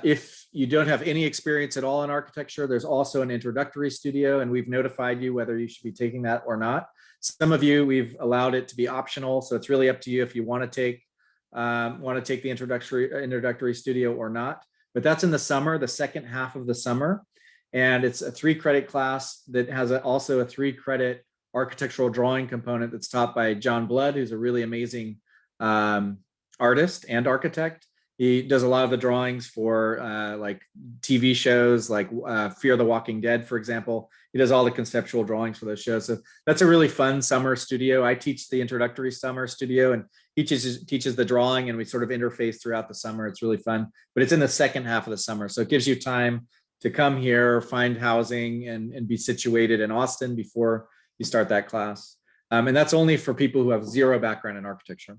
If you don't have any experience at all in architecture, there's also an introductory studio, and we've notified you whether you should be taking that or not. Some of you, we've allowed it to be optional. So it's really up to you if you want to take the introductory studio or not. But that's in the summer, the second half of the summer. And it's a 3-credit class that has also a 3-credit architectural drawing component that's taught by John Blood, who's a really amazing artist and architect. He does a lot of the drawings for like TV shows like Fear the Walking Dead, for example. He does all the conceptual drawings for those shows. So that's a really fun summer studio. I teach the introductory summer studio, and he teaches the drawing, and we sort of interface throughout the summer. It's really fun, but it's in the second half of the summer. So it gives you time to come here, find housing, and be situated in Austin before you start that class. And that's only for people who have zero background in architecture.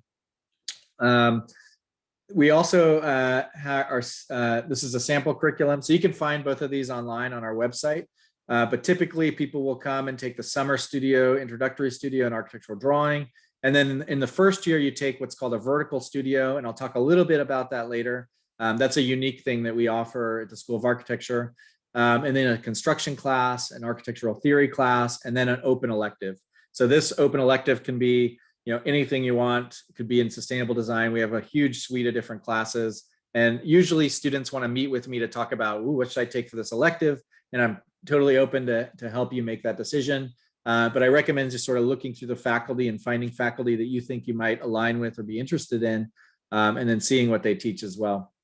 We also this is a sample curriculum. So you can find both of these online on our website. But typically people will come and take the summer studio, introductory studio, and architectural drawing. And then in the first year, you take what's called a vertical studio. And I'll talk a little bit about that later. That's a unique thing that we offer at the School of Architecture. And then a construction class, an architectural theory class, and then an open elective. So this open elective can be anything you want. It could be in sustainable design. We have a huge suite of different classes. And usually students want to meet with me to talk about, what should I take for this elective? And I'm totally open to help you make that decision. But I recommend just sort of looking through the faculty and finding faculty that you think you might align with or be interested in, and then seeing what they teach as well.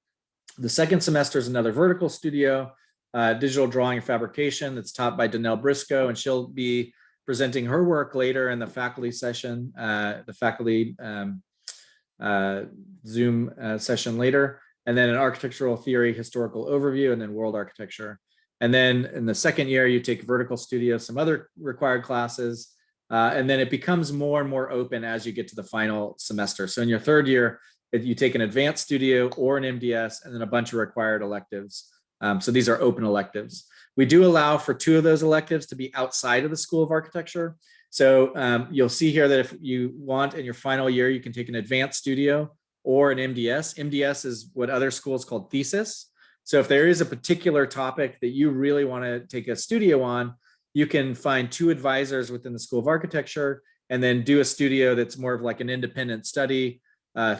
The second semester is another vertical studio, digital drawing and fabrication, that's taught by Danelle Briscoe, and she'll be presenting her work later in the faculty session, the faculty Zoom session later, and then an architectural theory, historical overview, and then world architecture. And then in the second year, you take vertical studio, some other required classes, and then it becomes more and more open as you get to the final semester. So in your third year, you take an advanced studio or an MDS, and then a bunch of required electives. So these are open electives. We do allow for 2 of those electives to be outside of the School of Architecture. So you'll see here that if you want in your final year, you can take an advanced studio or an MDS. MDS is what other schools call thesis. So if there is a particular topic that you really want to take a studio on, you can find 2 advisors within the School of Architecture and then do a studio that's more of like an independent study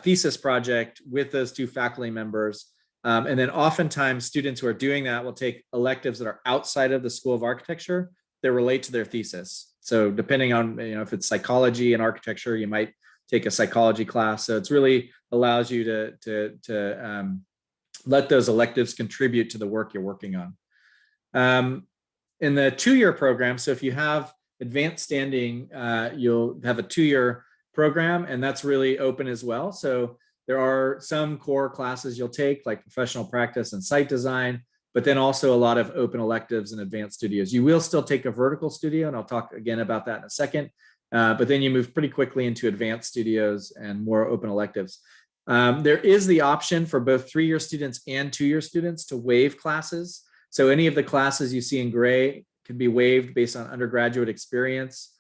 thesis project with those 2 faculty members. And then oftentimes students who are doing that will take electives that are outside of the School of Architecture that relate to their thesis. So depending on, if it's psychology and architecture, you might take a psychology class. So it's really allows you to let those electives contribute to the work you're working on. In the 2-year program, so if you have advanced standing, you'll have a 2-year program, and that's really open as well. So there are some core classes you'll take, like professional practice and site design, but then also a lot of open electives and advanced studios. You will still take a vertical studio, and I'll talk again about that in a second, but then you move pretty quickly into advanced studios and more open electives. There is the option for both 3-year students and 2-year students to waive classes. So any of the classes you see in gray can be waived based on undergraduate experience,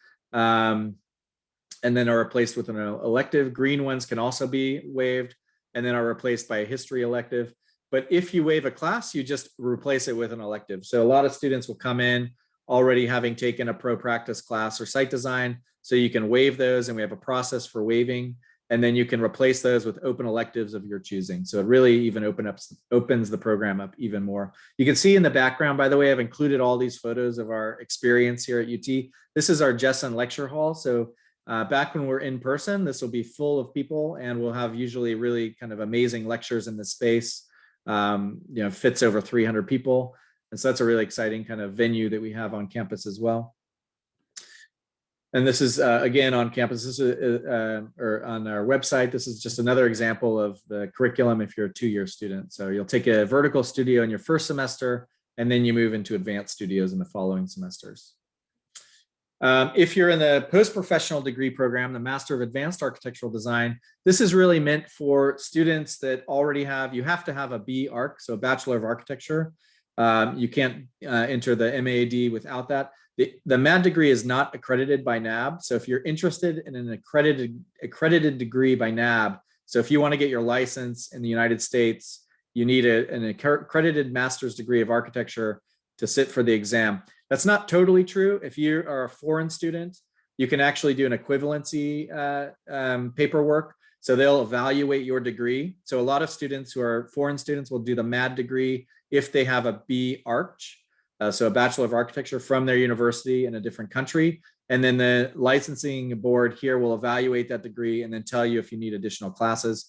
and then are replaced with an elective. Green ones can also be waived and then are replaced by a history elective. But if you waive a class, you just replace it with an elective. So a lot of students will come in already having taken a pro practice class or site design. So you can waive those, and we have a process for waiving, and then you can replace those with open electives of your choosing. So it really even opens the program up even more. You can see in the background, by the way, I've included all these photos of our experience here at UT. This is our Jessen Lecture Hall. So back when we're in person, this will be full of people, and we'll have usually really kind of amazing lectures in this space. Fits over 300 people. And so that's a really exciting kind of venue that we have on campus as well. And this is, again, on campus, this is, or on our website. This is just another example of the curriculum if you're a 2-year student. So you'll take a vertical studio in your first semester, and then you move into advanced studios in the following semesters. If you're in the post-professional degree program, the Master of Advanced Architectural Design, this is really meant for students that already have, you have to have a B.Arch, so a Bachelor of Architecture. You can't enter the MAD without that. The MAD degree is not accredited by NAB. So if you're interested in an accredited degree by NAB, so if you want to get your license in the United States, you need an accredited master's degree of architecture to sit for the exam. That's not totally true. If you are a foreign student, you can actually do an equivalency paperwork. So they'll evaluate your degree. So a lot of students who are foreign students will do the MAD degree if they have a B.Arch, so a Bachelor of Architecture from their university in a different country. And then the licensing board here will evaluate that degree and then tell you if you need additional classes.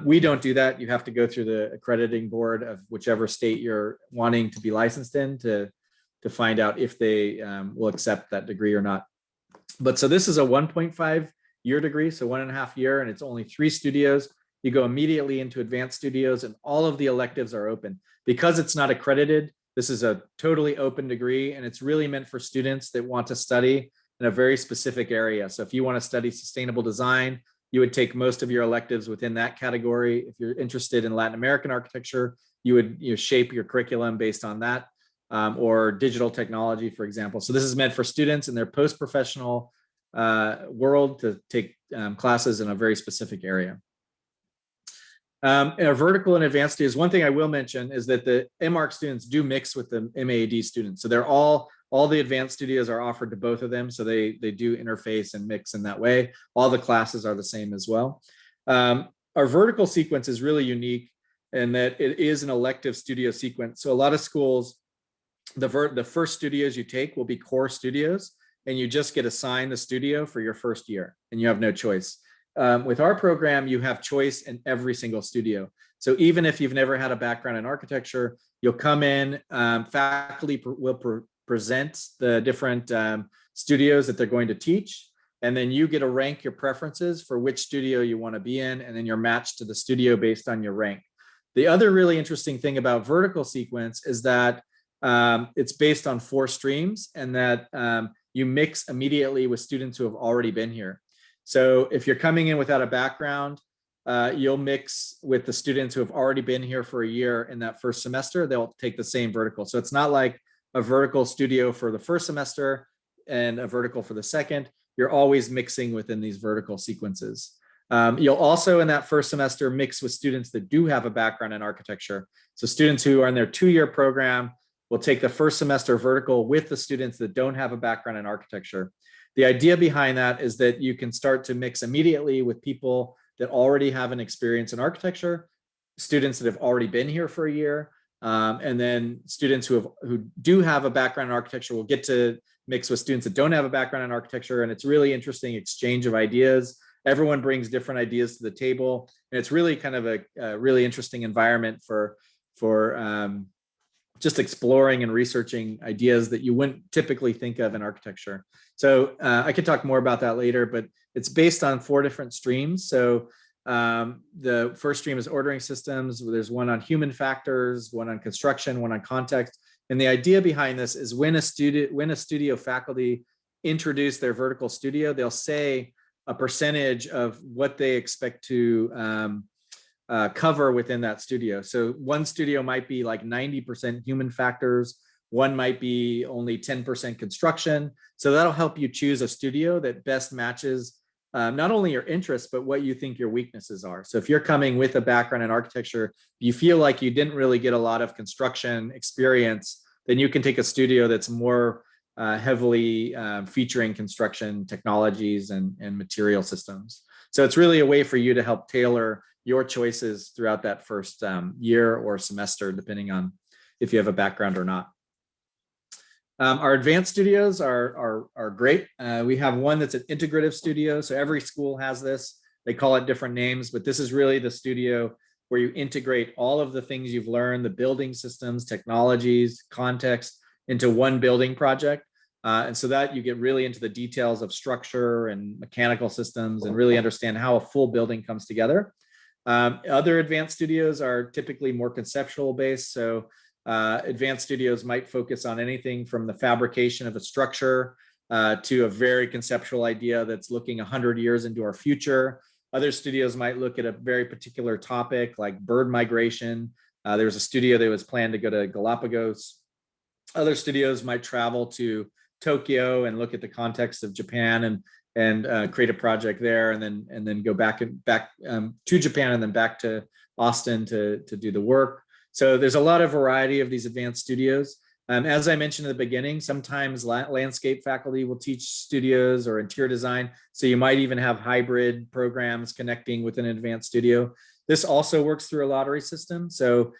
We don't do that. You have to go through the accrediting board of whichever state you're wanting to be licensed in to find out if they will accept that degree or not. But so this is a 1.5-year degree, so 1.5 years, and it's only 3 studios. You go immediately into advanced studios, and all of the electives are open. Because it's not accredited, this is a totally open degree, and it's really meant for students that want to study in a very specific area. So if you want to study sustainable design, you would take most of your electives within that category. If you're interested in Latin American architecture, you would shape your curriculum based on that, or digital technology, for example. So this is meant for students in their post-professional world to take classes in a very specific area. In our vertical and advanced studios, one thing I will mention is that the MArch students do mix with the MAD students. So they're all the advanced studios are offered to both of them. So they do interface and mix in that way. All the classes are the same as well. Our vertical sequence is really unique in that it is an elective studio sequence. So a lot of schools, the first studios you take will be core studios, and you just get assigned the studio for your first year, and you have no choice. With our program, you have choice in every single studio. So even if you've never had a background in architecture, you'll come in, faculty will present the different studios that they're going to teach, and then you get to rank your preferences for which studio you want to be in, and then you're matched to the studio based on your rank. The other really interesting thing about vertical sequence is that it's based on 4 streams, and that you mix immediately with students who have already been here. So if you're coming in without a background, you'll mix with the students who have already been here for a year in that first semester. They'll take the same vertical. So it's not like a vertical studio for the first semester and a vertical for the second. You're always mixing within these vertical sequences. You'll also in that first semester mix with students that do have a background in architecture. So students who are in their 2-year program will take the first semester vertical with the students that don't have a background in architecture. The idea behind that is that you can start to mix immediately with people that already have an experience in architecture, students that have already been here for a year, and then students who do have a background in architecture will get to mix with students that don't have a background in architecture. And it's really interesting exchange of ideas. Everyone brings different ideas to the table, and it's really kind of a really interesting environment for just exploring and researching ideas that you wouldn't typically think of in architecture. So I could talk more about that later, but it's based on 4 different streams. So the first stream is ordering systems. There's one on human factors, one on construction, one on context. And the idea behind this is when a studio faculty introduce their vertical studio, they'll say a percentage of what they expect to cover within that studio. So one studio might be like 90% human factors, one might be only 10% construction. So that'll help you choose a studio that best matches not only your interests, but what you think your weaknesses are. So if you're coming with a background in architecture, you feel like you didn't really get a lot of construction experience, then you can take a studio that's more heavily featuring construction technologies and material systems. So it's really a way for you to help tailor your choices throughout that first year or semester, depending on if you have a background or not. Our advanced studios are great. We have one that's an integrative studio. So every school has this. They call it different names, but this is really the studio where you integrate all of the things you've learned, the building systems, technologies, context, into one building project. And so that you get really into the details of structure and mechanical systems and really understand how a full building comes together. Other advanced studios are typically more conceptual based. So advanced studios might focus on anything from the fabrication of a structure to a very conceptual idea that's looking 100 years into our future. Other studios might look at a very particular topic like bird migration. There was a studio that was planned to go to Galapagos. Other studios might travel to Tokyo and look at the context of Japan and create a project there, and then go back to Japan and then back to Austin to do the work. So there's a lot of variety of these advanced studios. As I mentioned at the beginning, sometimes landscape faculty will teach studios or interior design. So you might even have hybrid programs connecting with an advanced studio. This also works through a lottery system. So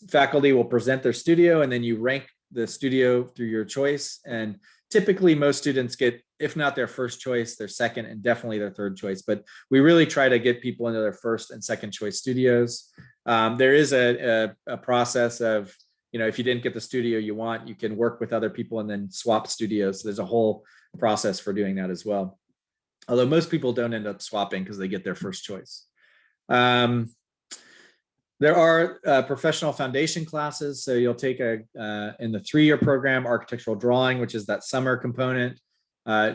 faculty will present their studio and then you rank the studio through your choice. And typically most students get, if not their first choice, their second and definitely their third choice. But we really try to get people into their first and second choice studios. There is a process of, if you didn't get the studio you want, you can work with other people and then swap studios. So there's a whole process for doing that as well. Although most people don't end up swapping because they get their first choice. There are professional foundation classes. So you'll take in the 3-year program, architectural drawing, which is that summer component,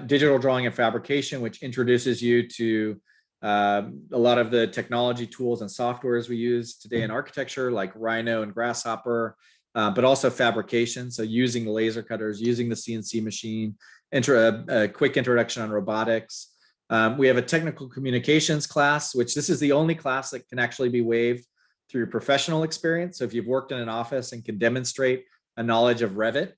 digital drawing and fabrication, which introduces you to a lot of the technology tools and softwares we use today in architecture, like Rhino and Grasshopper, but also fabrication. So using the laser cutters, using the CNC machine, a quick introduction on robotics. We have a technical communications class, which this is the only class that can actually be waived through professional experience. So if you've worked in an office and can demonstrate a knowledge of Revit,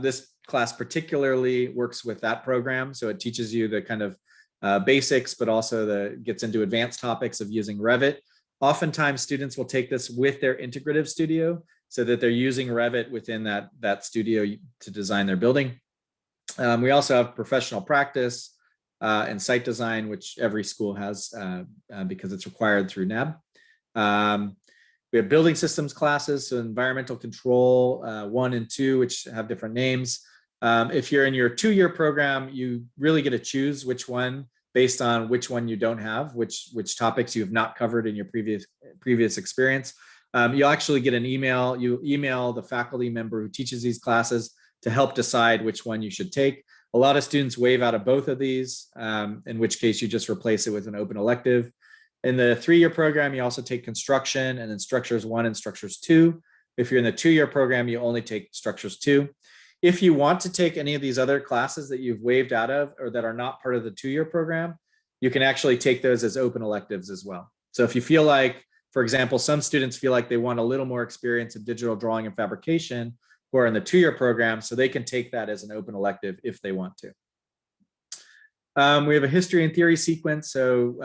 this class particularly works with that program. So it teaches you the kind of basics, but also gets into advanced topics of using Revit. Oftentimes students will take this with their integrative studio so that they're using Revit within that studio to design their building. We also have professional practice and site design, which every school has because it's required through NAB. We have building systems classes, so environmental control 1 and 2, which have different names. If you're in your 2-year program, you really get to choose which one based on which one you don't have, which topics you have not covered in your previous experience. You'll actually get an email. You email the faculty member who teaches these classes to help decide which one you should take. A lot of students waive out of both of these, in which case you just replace it with an open elective. In the 3-year program, you also take construction and then structures 1 and structures 2. If you're in the 2-year program, you only take structures 2. If you want to take any of these other classes that you've waived out of or that are not part of the 2-year program, you can actually take those as open electives as well. So if you feel like, for example, some students feel like they want a little more experience in digital drawing and fabrication who are in the 2-year program, so they can take that as an open elective if they want to. We have a history and theory sequence. So,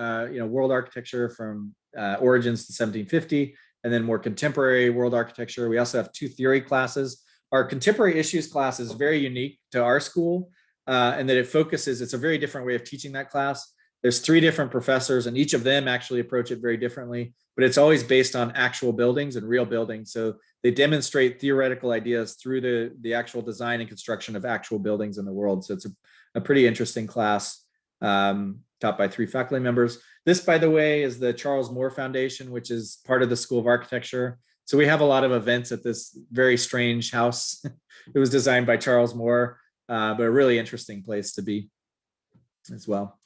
world architecture from origins to 1750, and then more contemporary world architecture. We also have 2 theory classes. Our contemporary issues class is very unique to our school, and that it's a very different way of teaching that class. There's 3 different professors, and each of them actually approach it very differently, but it's always based on actual buildings and real buildings. So they demonstrate theoretical ideas through the actual design and construction of actual buildings in the world. So it's a pretty interesting class taught by 3 faculty members. This, by the way, is the Charles Moore Foundation, which is part of the School of Architecture. So we have a lot of events at this very strange house. It was designed by Charles Moore, but a really interesting place to be as well.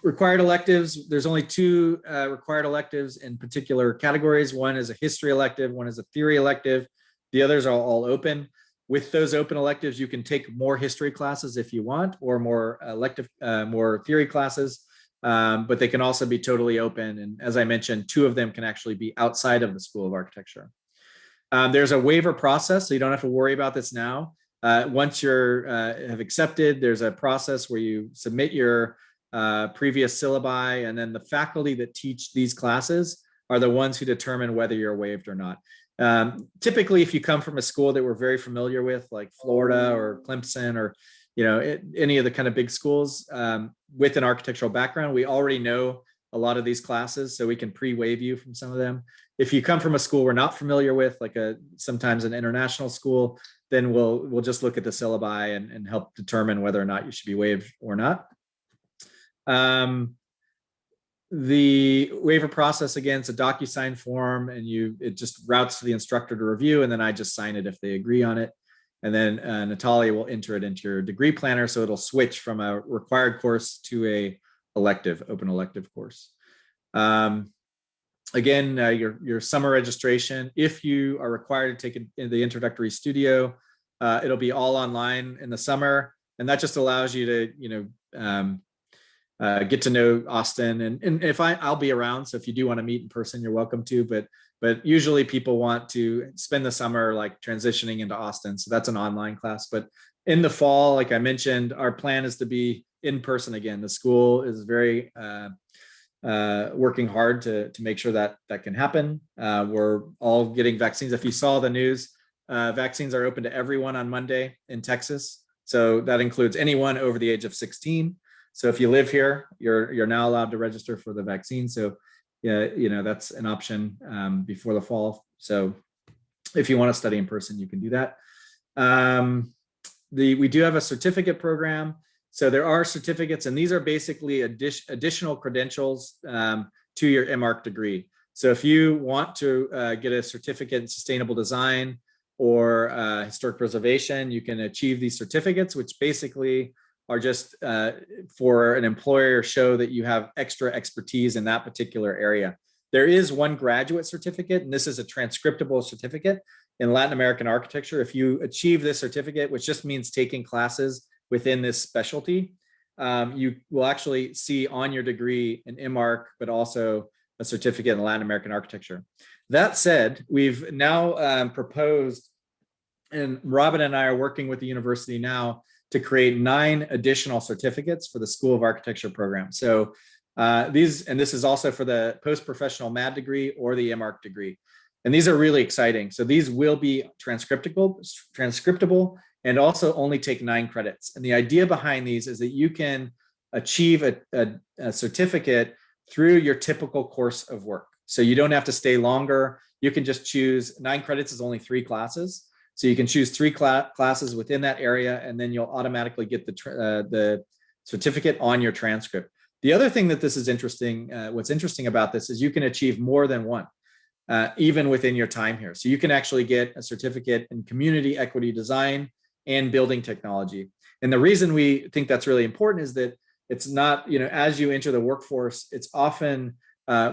Required electives, there's only 2 required electives in particular categories. One is a history elective, one is a theory elective. The others are all open. with those open electives, you can take more history classes if you want, or more elective, more theory classes, but they can also be totally open. And as I mentioned, 2 of them can actually be outside of the School of Architecture. There's a waiver process, so you don't have to worry about this now. Once you're have accepted, there's a process where you submit your previous syllabi, and then the faculty that teach these classes are the ones who determine whether you're waived or not. Typically, if you come from a school that we're very familiar with, like Florida or Clemson, or any of the kind of big schools with an architectural background, we already know a lot of these classes, so we can pre-waive you from some of them. If you come from a school we're not familiar with, like sometimes an international school, then we'll just look at the syllabi and help determine whether or not you should be waived or not. The waiver process, again, it's a DocuSign form, and it just routes to the instructor to review, and then I just sign it if they agree on it. And then Natalia will enter it into your degree planner, so it'll switch from a required course to a open elective course. Again, your summer registration, if you are required to take it in the introductory studio, it'll be all online in the summer, and that just allows you to get to know Austin. And if I'll be around, so if you do want to meet in person, you're welcome to. But usually people want to spend the summer like transitioning into Austin, so that's an online class. But in the fall, like I mentioned, our plan is to be in person again. The school is very working hard to make sure that can happen. We're all getting vaccines. If you saw the news, vaccines are open to everyone on Monday in Texas. So that includes anyone over the age of 16. So if you live here, you're now allowed to register for the vaccine. So yeah, that's an option before the fall. So if you want to study in person, you can do that. We do have a certificate program. So there are certificates, and these are basically additional credentials to your MArch degree. So if you want to get a certificate in sustainable design or historic preservation, you can achieve these certificates, which basically are just for an employer, show that you have extra expertise in that particular area. There is one graduate certificate, and this is a transcriptable certificate in Latin American architecture. If you achieve this certificate, which just means taking classes within this specialty, you will actually see on your degree an MArch, but also a certificate in Latin American architecture. That said, we've now proposed, and Robin and I are working with the university now to create 9 additional certificates for the School of Architecture program. So this is also for the post-professional MAD degree or the MArch degree. And these are really exciting. So these will be transcriptable and also only take 9 credits. And the idea behind these is that you can achieve a certificate through your typical course of work. So you don't have to stay longer. You can just choose 9 credits is only 3 classes. So you can choose 3 classes within that area, and then you'll automatically get the certificate on your transcript. The other thing that this is interesting, what's interesting about this is you can achieve more than one, even within your time here. So you can actually get a certificate in community equity design and building technology. And the reason we think that's really important is that it's not, as you enter the workforce, it's often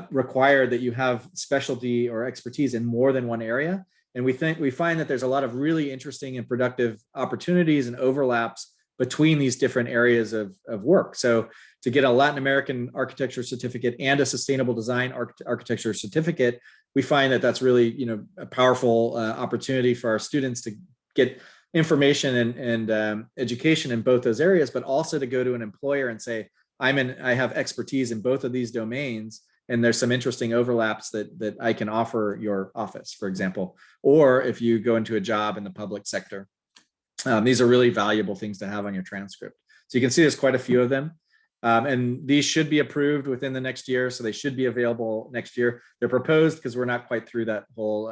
required that you have specialty or expertise in more than one area. And we find that there's a lot of really interesting and productive opportunities and overlaps between these different areas of work. So to get a Latin American architecture certificate and a sustainable design architecture certificate, we find that that's really, a powerful opportunity for our students to get information and education in both those areas, but also to go to an employer and say, I have expertise in both of these domains, and there's some interesting overlaps that I can offer your office, for example, or if you go into a job in the public sector. These are really valuable things to have on your transcript. So you can see there's quite a few of them. And these should be approved within the next year, so they should be available next year. They're proposed because we're not quite through that whole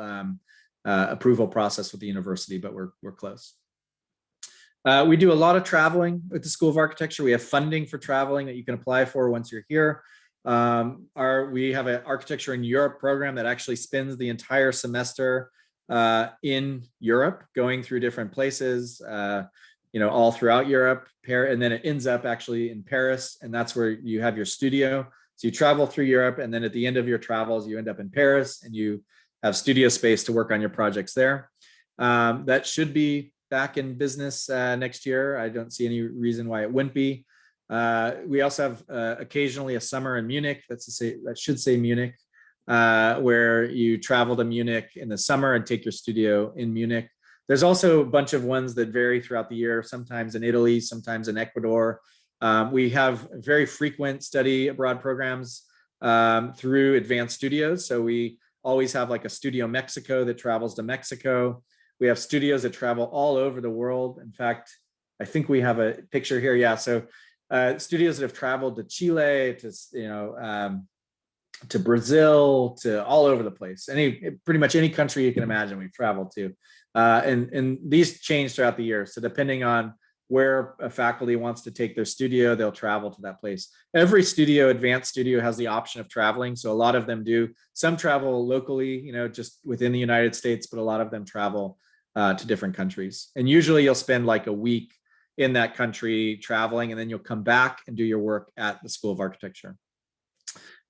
approval process with the university, but we're close. We do a lot of traveling with the School of Architecture. We have funding for traveling that you can apply for once you're here. We have an Architecture in Europe program that actually spends the entire semester in Europe, going through different places, all throughout Europe, and then it ends up actually in Paris, and that's where you have your studio. So you travel through Europe, and then at the end of your travels, you end up in Paris, and you have studio space to work on your projects there. That should be back in business next year. I don't see any reason why it wouldn't be. We also have occasionally a summer in Munich. That should say Munich, where you travel to Munich in the summer and take your studio in Munich. There's also a bunch of ones that vary throughout the year, sometimes in Italy, sometimes in Ecuador. We have very frequent study abroad programs through Advanced Studios. So we always have like a Studio Mexico that travels to Mexico. We have studios that travel all over the world. In fact, I think we have a picture here. Yeah, so studios that have traveled to Chile, to Brazil, to all over the place. Pretty much any country you can imagine we've traveled to. And these change throughout the year. So depending on where a faculty wants to take their studio, they'll travel to that place. Every studio, Advanced Studio, has the option of traveling. So a lot of them do. Some travel locally, just within the United States, but a lot of them travel to different countries. And usually you'll spend like a week in that country traveling, and then you'll come back and do your work at the School of Architecture.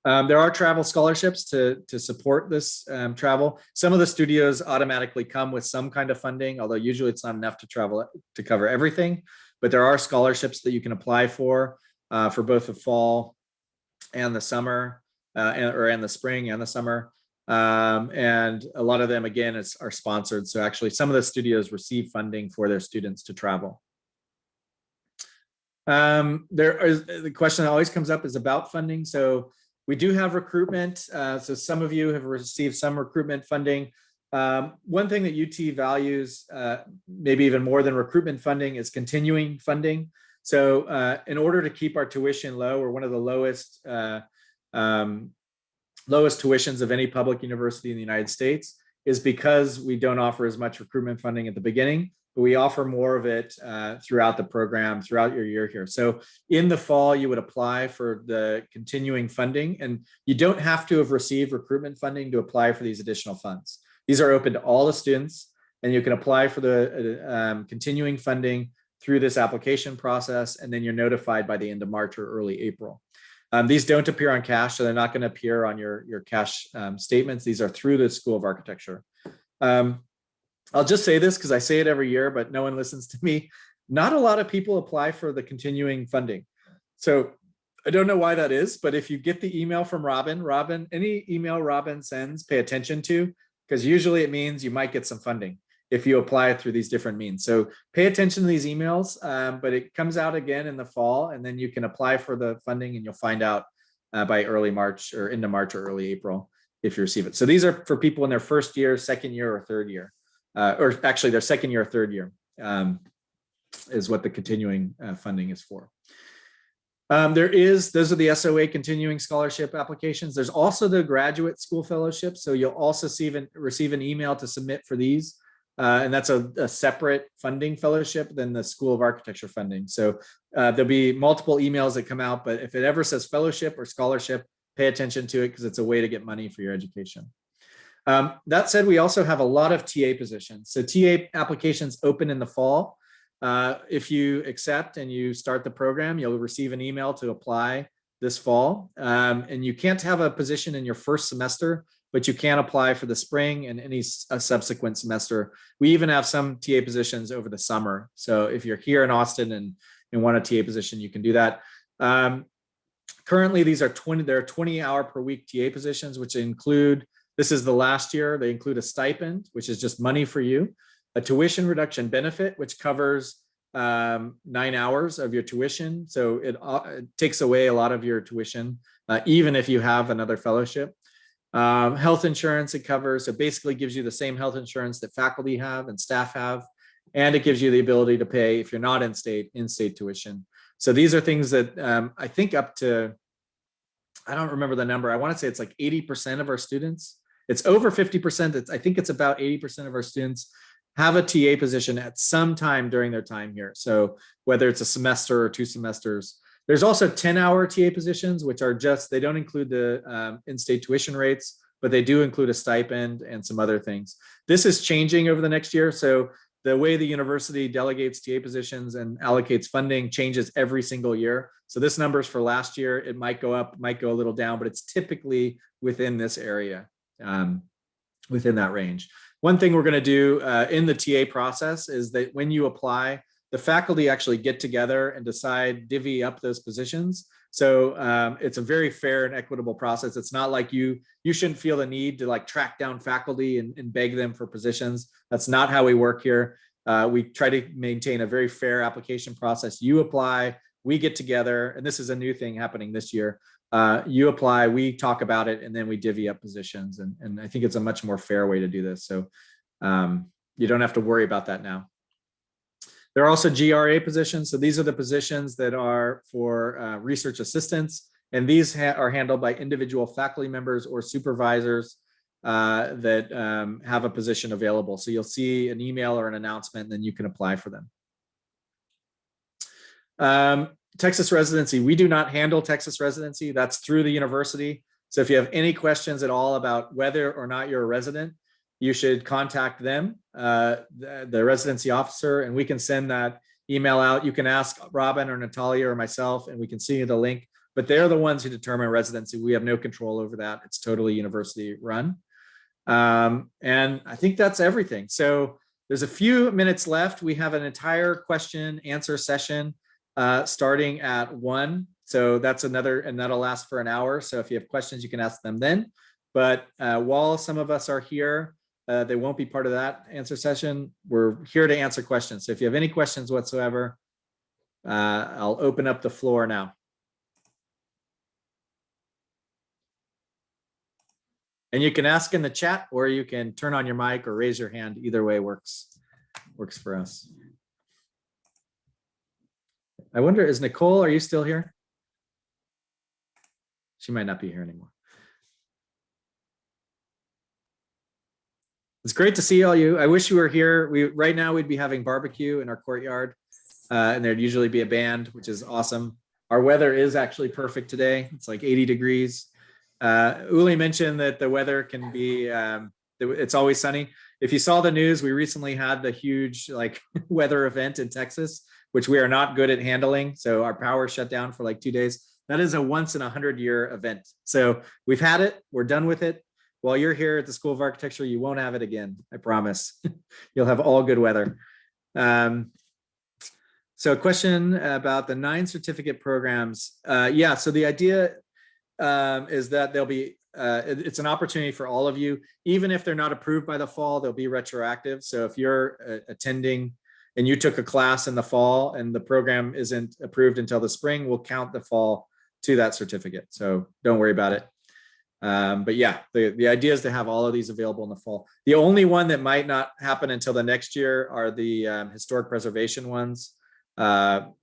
There are travel scholarships to support this travel. Some of the studios automatically come with some kind of funding, although usually it's not enough to cover everything. But there are scholarships that you can apply for both the fall and the summer, and the spring and the summer. And a lot of them, again, are sponsored. So actually, some of the studios receive funding for their students to travel. The question that always comes up is about funding. So we do have recruitment. So some of you have received some recruitment funding. One thing that UT values, maybe even more than recruitment funding, is continuing funding. So in order to keep our tuition low, we're one of the lowest tuitions of any public university in the United States, is because we don't offer as much recruitment funding at the beginning, but we offer more of it throughout the program, throughout your year here. So in the fall, you would apply for the continuing funding, and you don't have to have received recruitment funding to apply for these additional funds. These are open to all the students, and you can apply for the continuing funding through this application process, and then you're notified by the end of March or early April. These don't appear on cash, so they're not going to appear on your cash statements. These are through the School of Architecture. I'll just say this because I say it every year, but no one listens to me. Not a lot of people apply for the continuing funding. So I don't know why that is, but if you get the email from Robin, any email Robin sends, pay attention to, because usually it means you might get some funding if you apply through these different means. So pay attention to these emails, but it comes out again in the fall, and then you can apply for the funding, and you'll find out by early March or into March or early April if you receive it. So these are for people in their first year, second year, or third year. Or actually their second year or third year is what the continuing funding is for. Those are the SOA continuing scholarship applications. There's also the graduate school fellowship. So you'll also receive an email to submit for these. And that's a separate funding fellowship than the School of Architecture funding. So there'll be multiple emails that come out, but if it ever says fellowship or scholarship, pay attention to it, because it's a way to get money for your education. That said, we also have a lot of TA positions. So TA applications open in the fall. If you accept and you start the program, you'll receive an email to apply this fall. And you can't have a position in your first semester, but you can apply for the spring and any subsequent semester. We even have some TA positions over the summer. So if you're here in Austin and want a TA position, you can do that. Currently, there are 20-hour per week TA positions, which include, this is the last year, they include a stipend, which is just money for you, a tuition reduction benefit, which covers 9 hours of your tuition. So it takes away a lot of your tuition, even if you have another fellowship. Health insurance it covers, so basically gives you the same health insurance that faculty have and staff have, and it gives you the ability to pay, if you're not in-state tuition. So these are things that I think up to, I don't remember the number, I want to say it's like 80% of our students. It's over 50%. I think it's about 80% of our students have a TA position at some time during their time here. So whether it's a semester or 2 semesters. There's also 10-hour TA positions, which are they don't include the in-state tuition rates, but they do include a stipend and some other things. This is changing over the next year. So the way the university delegates TA positions and allocates funding changes every single year. So this number is for last year. It might go up, might go a little down, but it's typically within this area. within that range. One thing we're going to do in the TA process is that when you apply, the faculty actually get together and decide, divvy up those positions. So it's a very fair and equitable process. It's not like you shouldn't feel the need to like track down faculty and beg them for positions. That's not how we work here. We try to maintain a very fair application process. You apply, we get together, and this is a new thing happening this year. You apply, we talk about it, and then we divvy up positions. And I think it's a much more fair way to do this. So you don't have to worry about that now. There are also GRA positions. So these are the positions that are for research assistants. And these are handled by individual faculty members or supervisors that have a position available. So you'll see an email or an announcement, and then you can apply for them. Texas residency, we do not handle Texas residency. That's through the university. So if you have any questions at all about whether or not you're a resident, you should contact them, the residency officer, and we can send that email out. You can ask Robin or Natalia or myself, and we can send you the link, but they're the ones who determine residency. We have no control over that. It's totally university run. And I think that's everything. So there's a few minutes left. We have an entire question answer session starting at 1. So that's another, and that'll last for an hour. So if you have questions, you can ask them then. But while some of us are here, they won't be part of that answer session. We're here to answer questions. So if you have any questions whatsoever, I'll open up the floor now. And you can ask in the chat, or you can turn on your mic or raise your hand. Either way works for us. I wonder, is Nicole, are you still here? She might not be here anymore. It's great to see all you. I wish you were here. Right now we'd be having barbecue in our courtyard, and there'd usually be a band, which is awesome. Our weather is actually perfect today. It's like 80 degrees. Uli mentioned that the weather can be, it's always sunny. If you saw the news, we recently had the huge like weather event in Texas, which we are not good at handling. So our power shut down for like 2 days. That is a once in 100-year event. So we've had it, we're done with it. While you're here at the School of Architecture, you won't have it again, I promise. You'll have all good weather. So a question about the 9 certificate programs. Yeah, so the idea is that there'll be, it's an opportunity for all of you. Even if they're not approved by the fall, they'll be retroactive. So if you're attending and you took a class in the fall and the program isn't approved until the spring, we'll count the fall to that certificate. So don't worry about it. But yeah, the idea is to have all of these available in the fall. The only one that might not happen until the next year are the historic preservation ones for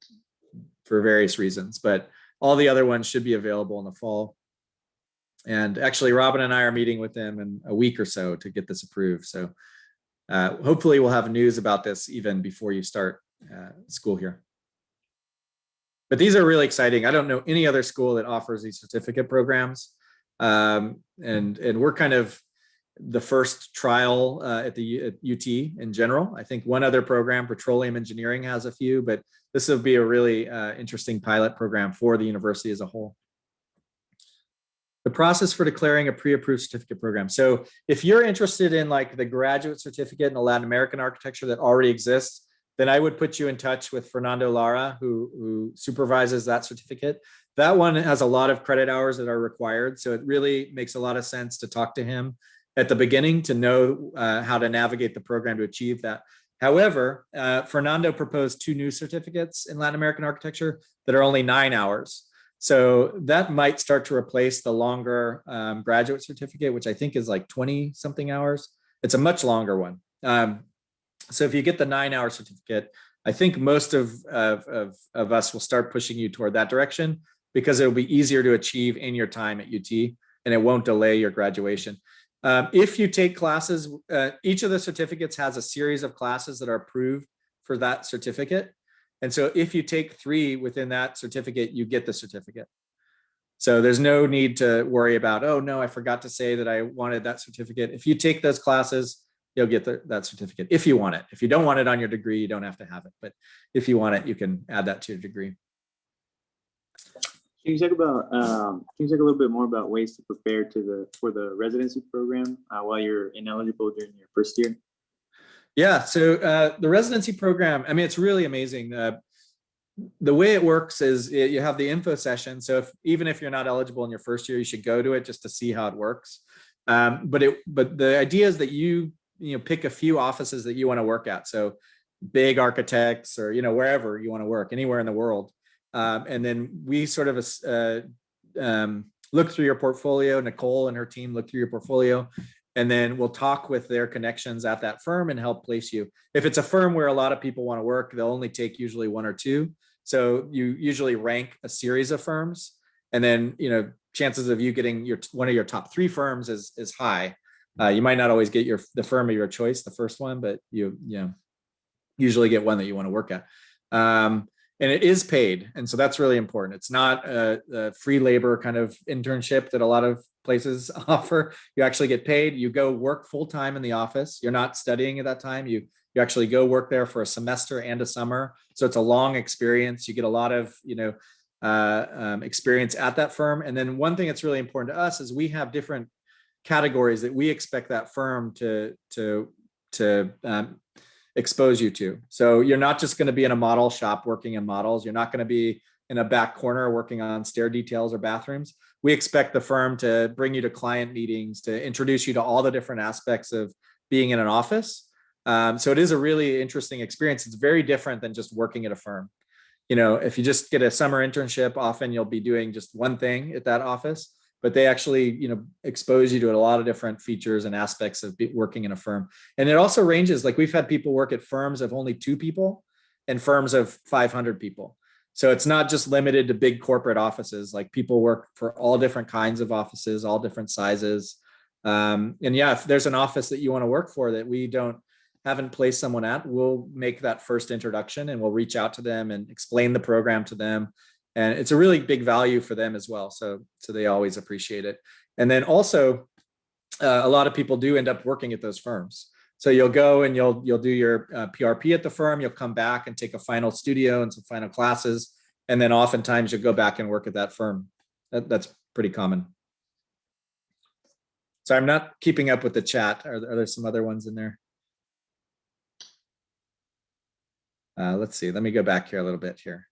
various reasons, but all the other ones should be available in the fall. And actually, Robin and I are meeting with them in a week or so to get this approved. So hopefully we'll have news about this even before you start school here. But these are really exciting. I don't know any other school that offers these certificate programs. And we're kind of the first trial at UT in general. I think one other program, petroleum engineering, has a few, but this will be a really interesting pilot program for the university as a whole. The process for declaring a pre-approved certificate program. So if you're interested in like the graduate certificate in the Latin American architecture that already exists, then I would put you in touch with Fernando Lara, who supervises that certificate. That one has a lot of credit hours that are required. So it really makes a lot of sense to talk to him at the beginning to know how to navigate the program to achieve that. However, Fernando proposed 2 new certificates in Latin American architecture that are only 9 hours. So that might start to replace the longer graduate certificate, which I think is like 20 something hours. It's a much longer one. So if you get the 9-hour certificate, I think most of us will start pushing you toward that direction because it'll be easier to achieve in your time at UT and it won't delay your graduation. If you take classes, each of the certificates has a series of classes that are approved for that certificate. And so if you take 3 within that certificate, you get the certificate. So there's no need to worry about, oh no, I forgot to say that I wanted that certificate. If you take those classes, you'll get that certificate if you want it. If you don't want it on your degree, you don't have to have it. But if you want it, you can add that to your degree. Can you talk about, can you talk a little bit more about ways to prepare for the residency program while you're ineligible during your first year? Yeah, so the residency program, I mean, it's really amazing. The way it works is you have the info session. So even if you're not eligible in your first year, you should go to it just to see how it works. But the idea is that you pick a few offices that you want to work at. So big architects or wherever you want to work, anywhere in the world. And then we sort of look through your portfolio. Nicole and her team look through your portfolio, and then we'll talk with their connections at that firm and help place you. If it's a firm where a lot of people want to work, they'll only take usually one or two. So you usually rank a series of firms, and then chances of you getting one of your top 3 firms is high. You might not always get the firm of your choice, the first one, but you usually get one that you want to work at. And it is paid. And so that's really important. It's not a free labor kind of internship that a lot of places offer. You actually get paid. You go work full time in the office. You're not studying at that time. You actually go work there for a semester and a summer. So it's a long experience. You get a lot of, experience at that firm. And then one thing that's really important to us is we have different categories that we expect that firm to expose you to. So you're not just going to be in a model shop working in models. You're not going to be in a back corner working on stair details or bathrooms. We expect the firm to bring you to client meetings, to introduce you to all the different aspects of being in an office. So it is a really interesting experience. It's very different than just working at a firm. If you just get a summer internship, often you'll be doing just one thing at that office. But they actually, expose you to a lot of different features and aspects of working in a firm. And it also ranges, like we've had people work at firms of only 2 people and firms of 500 people. So it's not just limited to big corporate offices. Like people work for all different kinds of offices, all different sizes. And yeah, if there's an office that you want to work for that we haven't placed someone at, we'll make that first introduction and we'll reach out to them and explain the program to them. And it's a really big value for them as well. So they always appreciate it. And then also, a lot of people do end up working at those firms. So you'll go and you'll do your PRP at the firm. You'll come back and take a final studio and some final classes. And then oftentimes you'll go back and work at that firm. That's pretty common. So I'm not keeping up with the chat. Are there some other ones in there? Let's see. Let me go back here a little bit here.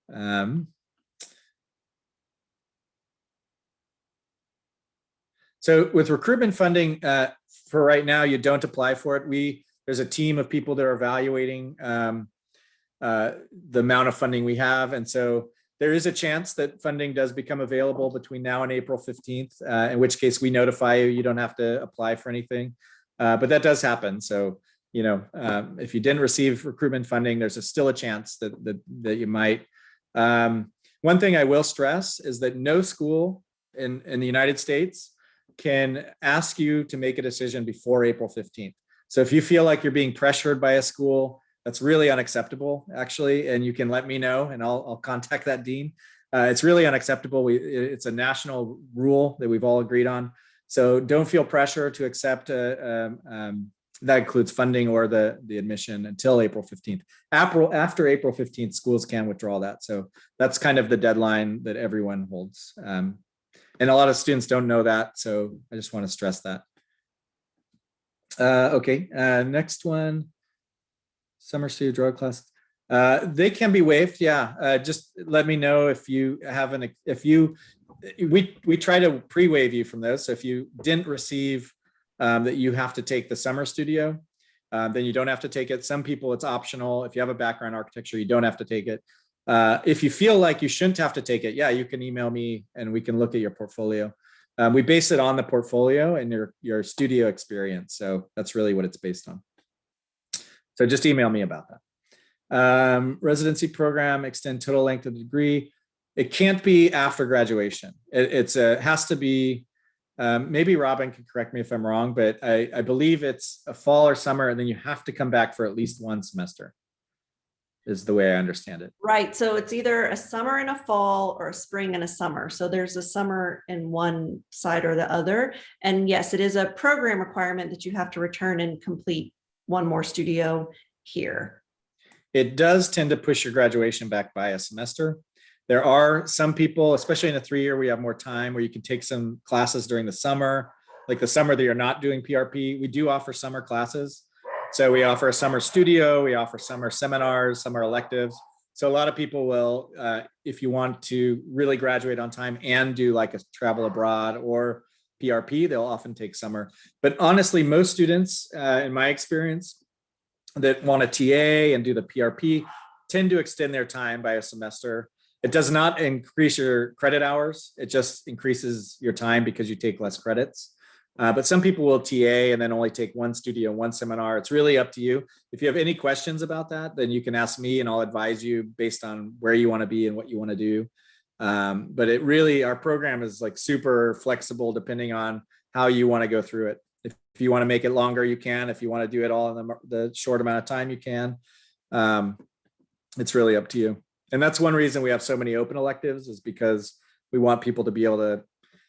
So with recruitment funding, for right now, you don't apply for it. There's a team of people that are evaluating the amount of funding we have. And so there is a chance that funding does become available between now and April 15th, in which case we notify you, you don't have to apply for anything. But that does happen. So, if you didn't receive recruitment funding, there's still a chance that you might. One thing I will stress is that no school in the United States can ask you to make a decision before April 15th. So if you feel like you're being pressured by a school, that's really unacceptable, actually. And you can let me know and I'll contact that dean. It's really unacceptable. It's a national rule that we've all agreed on. So don't feel pressure to accept that includes funding or the admission until April 15th. After April 15th, schools can withdraw that. So that's kind of the deadline that everyone holds. And a lot of students don't know that. So I just want to stress that. Okay, next one. Summer student drug classes. They can be waived. Yeah, just let me know if you have we try to pre-waive you from those. So if you didn't receive that you have to take the summer studio, then you don't have to take it. Some people it's optional. If you have a background in architecture, you don't have to take it. If you feel like you shouldn't have to take it, yeah, you can email me and we can look at your portfolio. We base it on the portfolio and your studio experience. So that's really what it's based on. So just email me about that. Residency program, extend total length of the degree. It can't be after graduation. It has to be, maybe Robin can correct me if I'm wrong, but I believe it's a fall or summer, and then you have to come back for at least one semester, is the way I understand it. Right. So it's either a summer and a fall or a spring and a summer. So there's a summer in one side or the other. And yes, it is a program requirement that you have to return and complete one more studio here. It does tend to push your graduation back by a semester. There are some people, especially in a 3-year, we have more time where you can take some classes during the summer, like the summer that you're not doing PRP. We do offer summer classes. So we offer a summer studio, we offer summer seminars, summer electives. So a lot of people will, if you want to really graduate on time and do like a travel abroad or PRP, they'll often take summer. But honestly, most students, in my experience, that want a TA and do the PRP tend to extend their time by a semester. It does not increase your credit hours. It just increases your time because you take less credits. But some people will TA and then only take one studio, one seminar. It's really up to you. If you have any questions about that, then you can ask me and I'll advise you based on where you want to be and what you want to do. But it really, our program is like super flexible depending on how you want to go through it. If you want to make it longer, you can. If you want to do it all in the short amount of time, you can. It's really up to you. And that's one reason we have so many open electives, is because we want people to be able to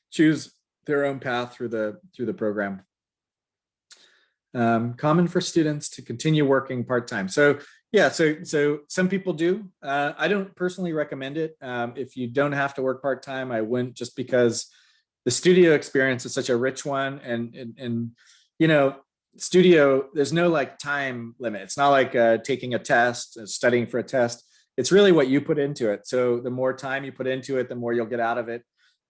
choose their own path through the program. Common for students to continue working part-time. So yeah, so some people do. I don't personally recommend it. If you don't have to work part-time, I wouldn't, just because the studio experience is such a rich one, and you know, studio, there's no like time limit. It's not like taking a test, studying for a test. It's really what you put into it. So the more time you put into it, the more you'll get out of it.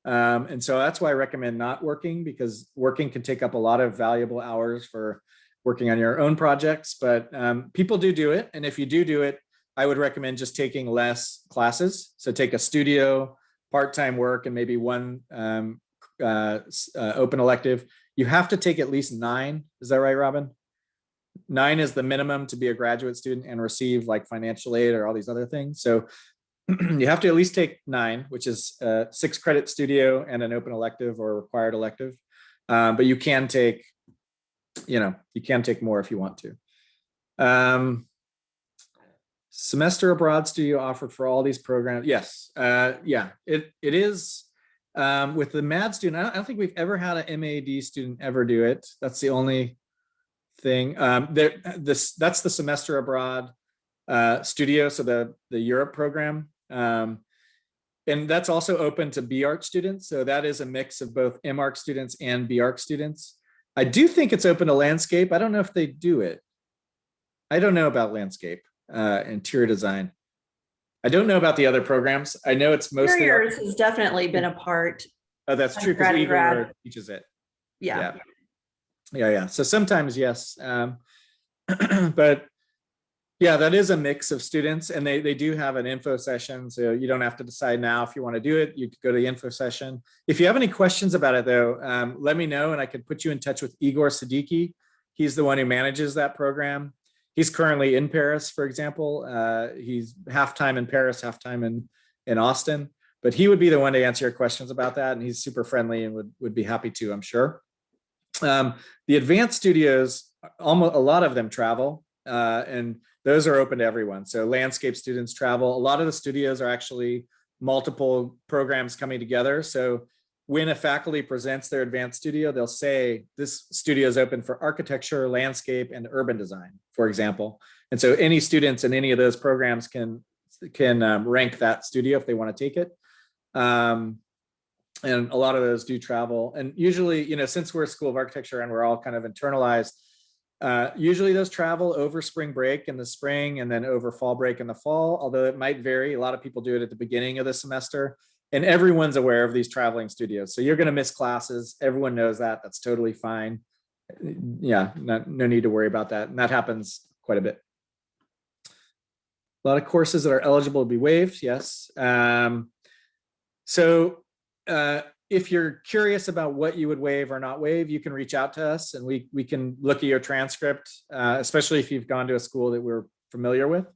And so that's why I recommend not working, because working can take up a lot of valuable hours for working on your own projects. But people do it. And if you do it, I would recommend just taking less classes. So take a studio, part-time work, and maybe one open elective. You have to take at least 9. Is that right, Robin? 9 is the minimum to be a graduate student and receive like financial aid or all these other things. So you have to at least take 9, which is 6 credit studio and an open elective or required elective. But you can take, you can take more if you want to. Semester abroad studio offered for all these programs. Yes, yeah, it is. With the MAD student, I don't think we've ever had an MAD student ever do it. That's the only thing. That's the semester abroad studio, so the Europe program. And that's also open to BARC students. So that is a mix of both MARC students and BARC students. I do think it's open to landscape. I don't know if they do it. I don't know about landscape, interior design. I don't know about the other programs. I know it's mostly. Interiors has definitely been a part. Oh, that's true, because Igor teaches it. Yeah. Yeah. So sometimes, yes. But yeah, that is a mix of students, and they do have an info session. So you don't have to decide now if you want to do it. You could go to the info session. If you have any questions about it though, let me know and I could put you in touch with Igor Siddiqui. He's the one who manages that program. He's currently in Paris, for example. He's half-time in Paris, half-time in Austin, but he would be the one to answer your questions about that. And he's super friendly and would be happy to, I'm sure. The advanced studios, almost a lot of them travel, and those are open to everyone. So landscape students travel. A lot of the studios are actually multiple programs coming together. So when a faculty presents their advanced studio, they'll say this studio is open for architecture, landscape, and urban design, for example. And so any students in any of those programs can rank that studio if they want to take it. And a lot of those do travel. And usually, since we're a School of Architecture and we're all kind of internalized, usually those travel over spring break in the spring and then over fall break in the fall, although it might vary. A lot of people do it at the beginning of the semester. And everyone's aware of these traveling studios. So you're going to miss classes. Everyone knows that. That's totally fine. Yeah, no need to worry about that. And that happens quite a bit. A lot of courses that are eligible to be waived. Yes. So if you're curious about what you would waive or not waive, you can reach out to us and we can look at your transcript, especially if you've gone to a school that we're familiar with,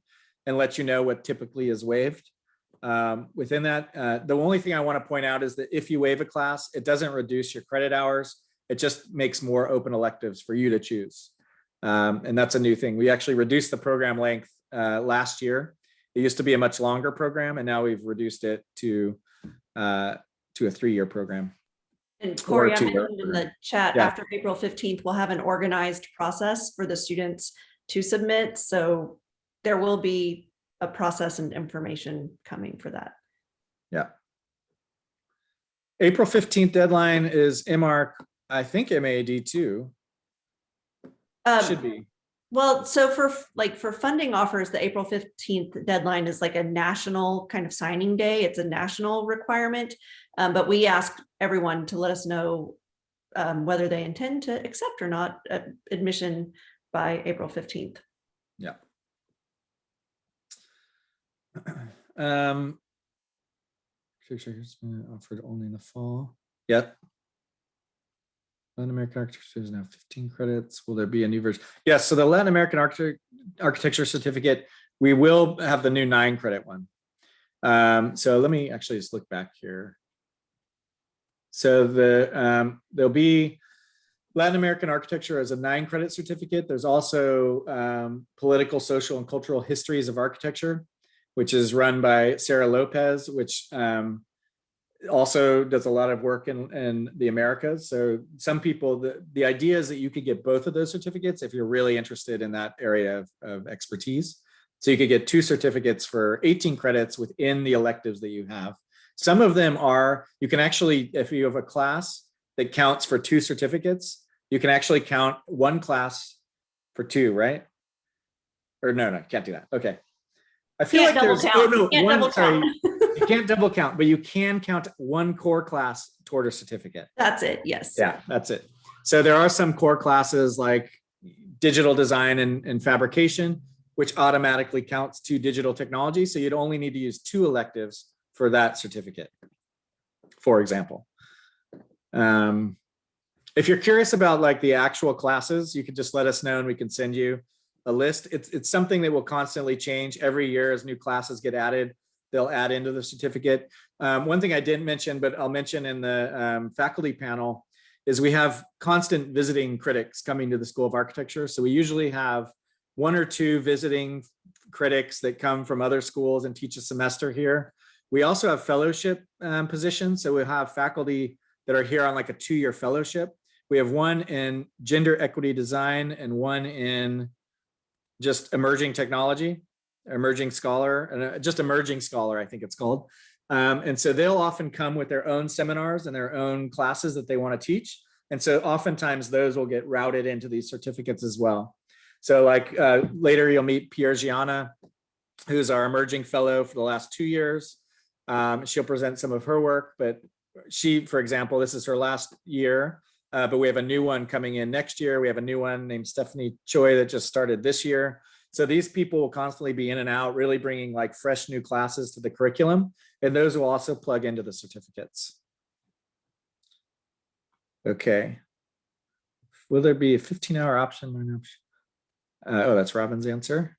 and let you know what typically is waived. Within that, the only thing I want to point out is that if you waive a class, it doesn't reduce your credit hours. It just makes more open electives for you to choose. And that's a new thing. We actually reduced the program length last year. It used to be a much longer program, and now we've reduced it to a 3-year program. And Corey, I Or 2-year mentioned in the chat, Yeah. after April 15th, we'll have an organized process for the students to submit. So there will be a process and information coming for that. Yeah. April 15th deadline is MARC, I think MAD too, should be. Well, so for funding offers, the April 15th deadline is like a national kind of signing day. It's a national requirement. But we ask everyone to let us know whether they intend to accept or not admission by April 15th. Yeah. Shakespeare's been offered only in the fall. Yep. Latin American architecture is now 15 credits. Will there be a new version? Yes. So the Latin American architecture certificate, we will have the new 9 credit one. So let me actually just look back here. So there'll be Latin American architecture as a 9 credit certificate. There's also political, social, and cultural histories of architecture, which is run by Sarah Lopez, which also does a lot of work in the Americas. So some people, the idea is that you could get both of those certificates if you're really interested in that area of expertise. So you could get 2 certificates for 18 credits within the electives that you have. Some of them are, you can actually, if you have a class that counts for 2 certificates, you can actually count 1 class for 2, right? Or no, can't do that. Okay. I feel like there's, you can't double count, but you can count 1 core class toward a certificate. That's it. Yes. Yeah, that's it. So there are some core classes like digital design and fabrication, which automatically counts to digital technology. So you'd only need to use 2 electives for that certificate, for example. If you're curious about like the actual classes, you can just let us know and we can send you a list. It's something that will constantly change every year as new classes get added. They'll add into the certificate. One thing I didn't mention, but I'll mention in the faculty panel, is we have constant visiting critics coming to the School of Architecture. So we usually have 1 or 2 visiting critics that come from other schools and teach a semester here. We also have fellowship positions. So we have faculty that are here on like a 2-year fellowship. We have 1 in gender equity design and 1 in just emerging technology, emerging scholar, and just emerging scholar, I think it's called. And so they'll often come with their own seminars and their own classes that they want to teach. And so oftentimes those will get routed into these certificates as well. So like later you'll meet Pierre Gianna, who's our emerging fellow for the last 2 years. She'll present some of her work, but she, for example, this is her last year, but we have a new one coming in next year. We have a new one named Stephanie Choi that just started this year. So these people will constantly be in and out, really bringing like fresh new classes to the curriculum. And those will also plug into the certificates. Okay. Will there be a 15-hour option? Oh, that's Robin's answer.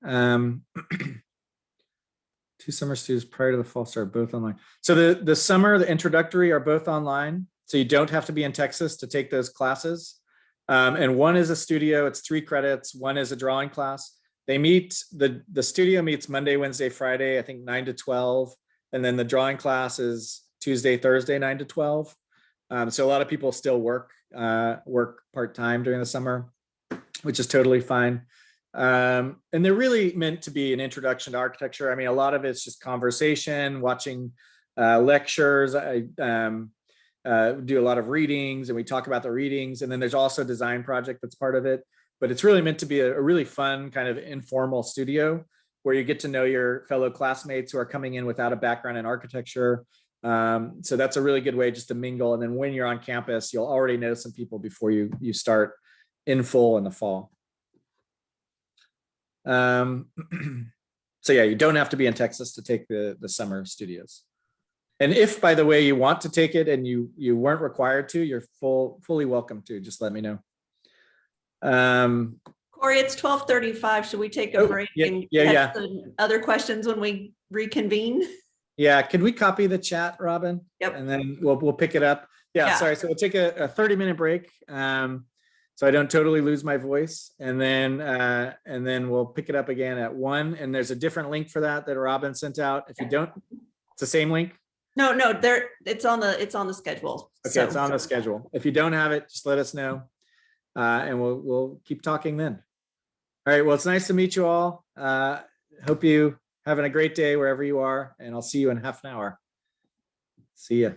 2 summer students prior to the fall start both online. So the summer, the introductory are both online. So you don't have to be in Texas to take those classes. And 1 is a studio, it's 3 credits. 1 is a drawing class. They meet, the studio meets Monday, Wednesday, Friday, I think 9 to 12. And then the drawing class is Tuesday, Thursday, 9 to 12. So a lot of people still work part-time during the summer, which is totally fine. And they're really meant to be an introduction to architecture. I mean, a lot of it's just conversation, watching lectures. I do a lot of readings and we talk about the readings. And then there's also a design project that's part of it. But it's really meant to be a really fun kind of informal studio where you get to know your fellow classmates who are coming in without a background in architecture. So that's a really good way just to mingle. And then when you're on campus, you'll already know some people before you start in full in the fall. So yeah, you don't have to be in Texas to take the summer studios. And if, by the way, you want to take it and you weren't required to, you're fully welcome to. Just let me know. Corey, it's 12:35. Should we take a break and catch the other questions when we reconvene? Yeah, can we copy the chat, Robin? Yep. And then we'll pick it up. Yeah. Sorry. So we'll take a 30-minute break. So I don't totally lose my voice. And then we'll pick it up again at 1. And there's a different link for that Robin sent out. If you don't, it's the same link. No, it's on the schedule. Okay, so it's on the schedule. If you don't have it, just let us know. And we'll keep talking then. All right. Well, it's nice to meet you all. Hope you having a great day wherever you are, and I'll see you in half an hour. See ya.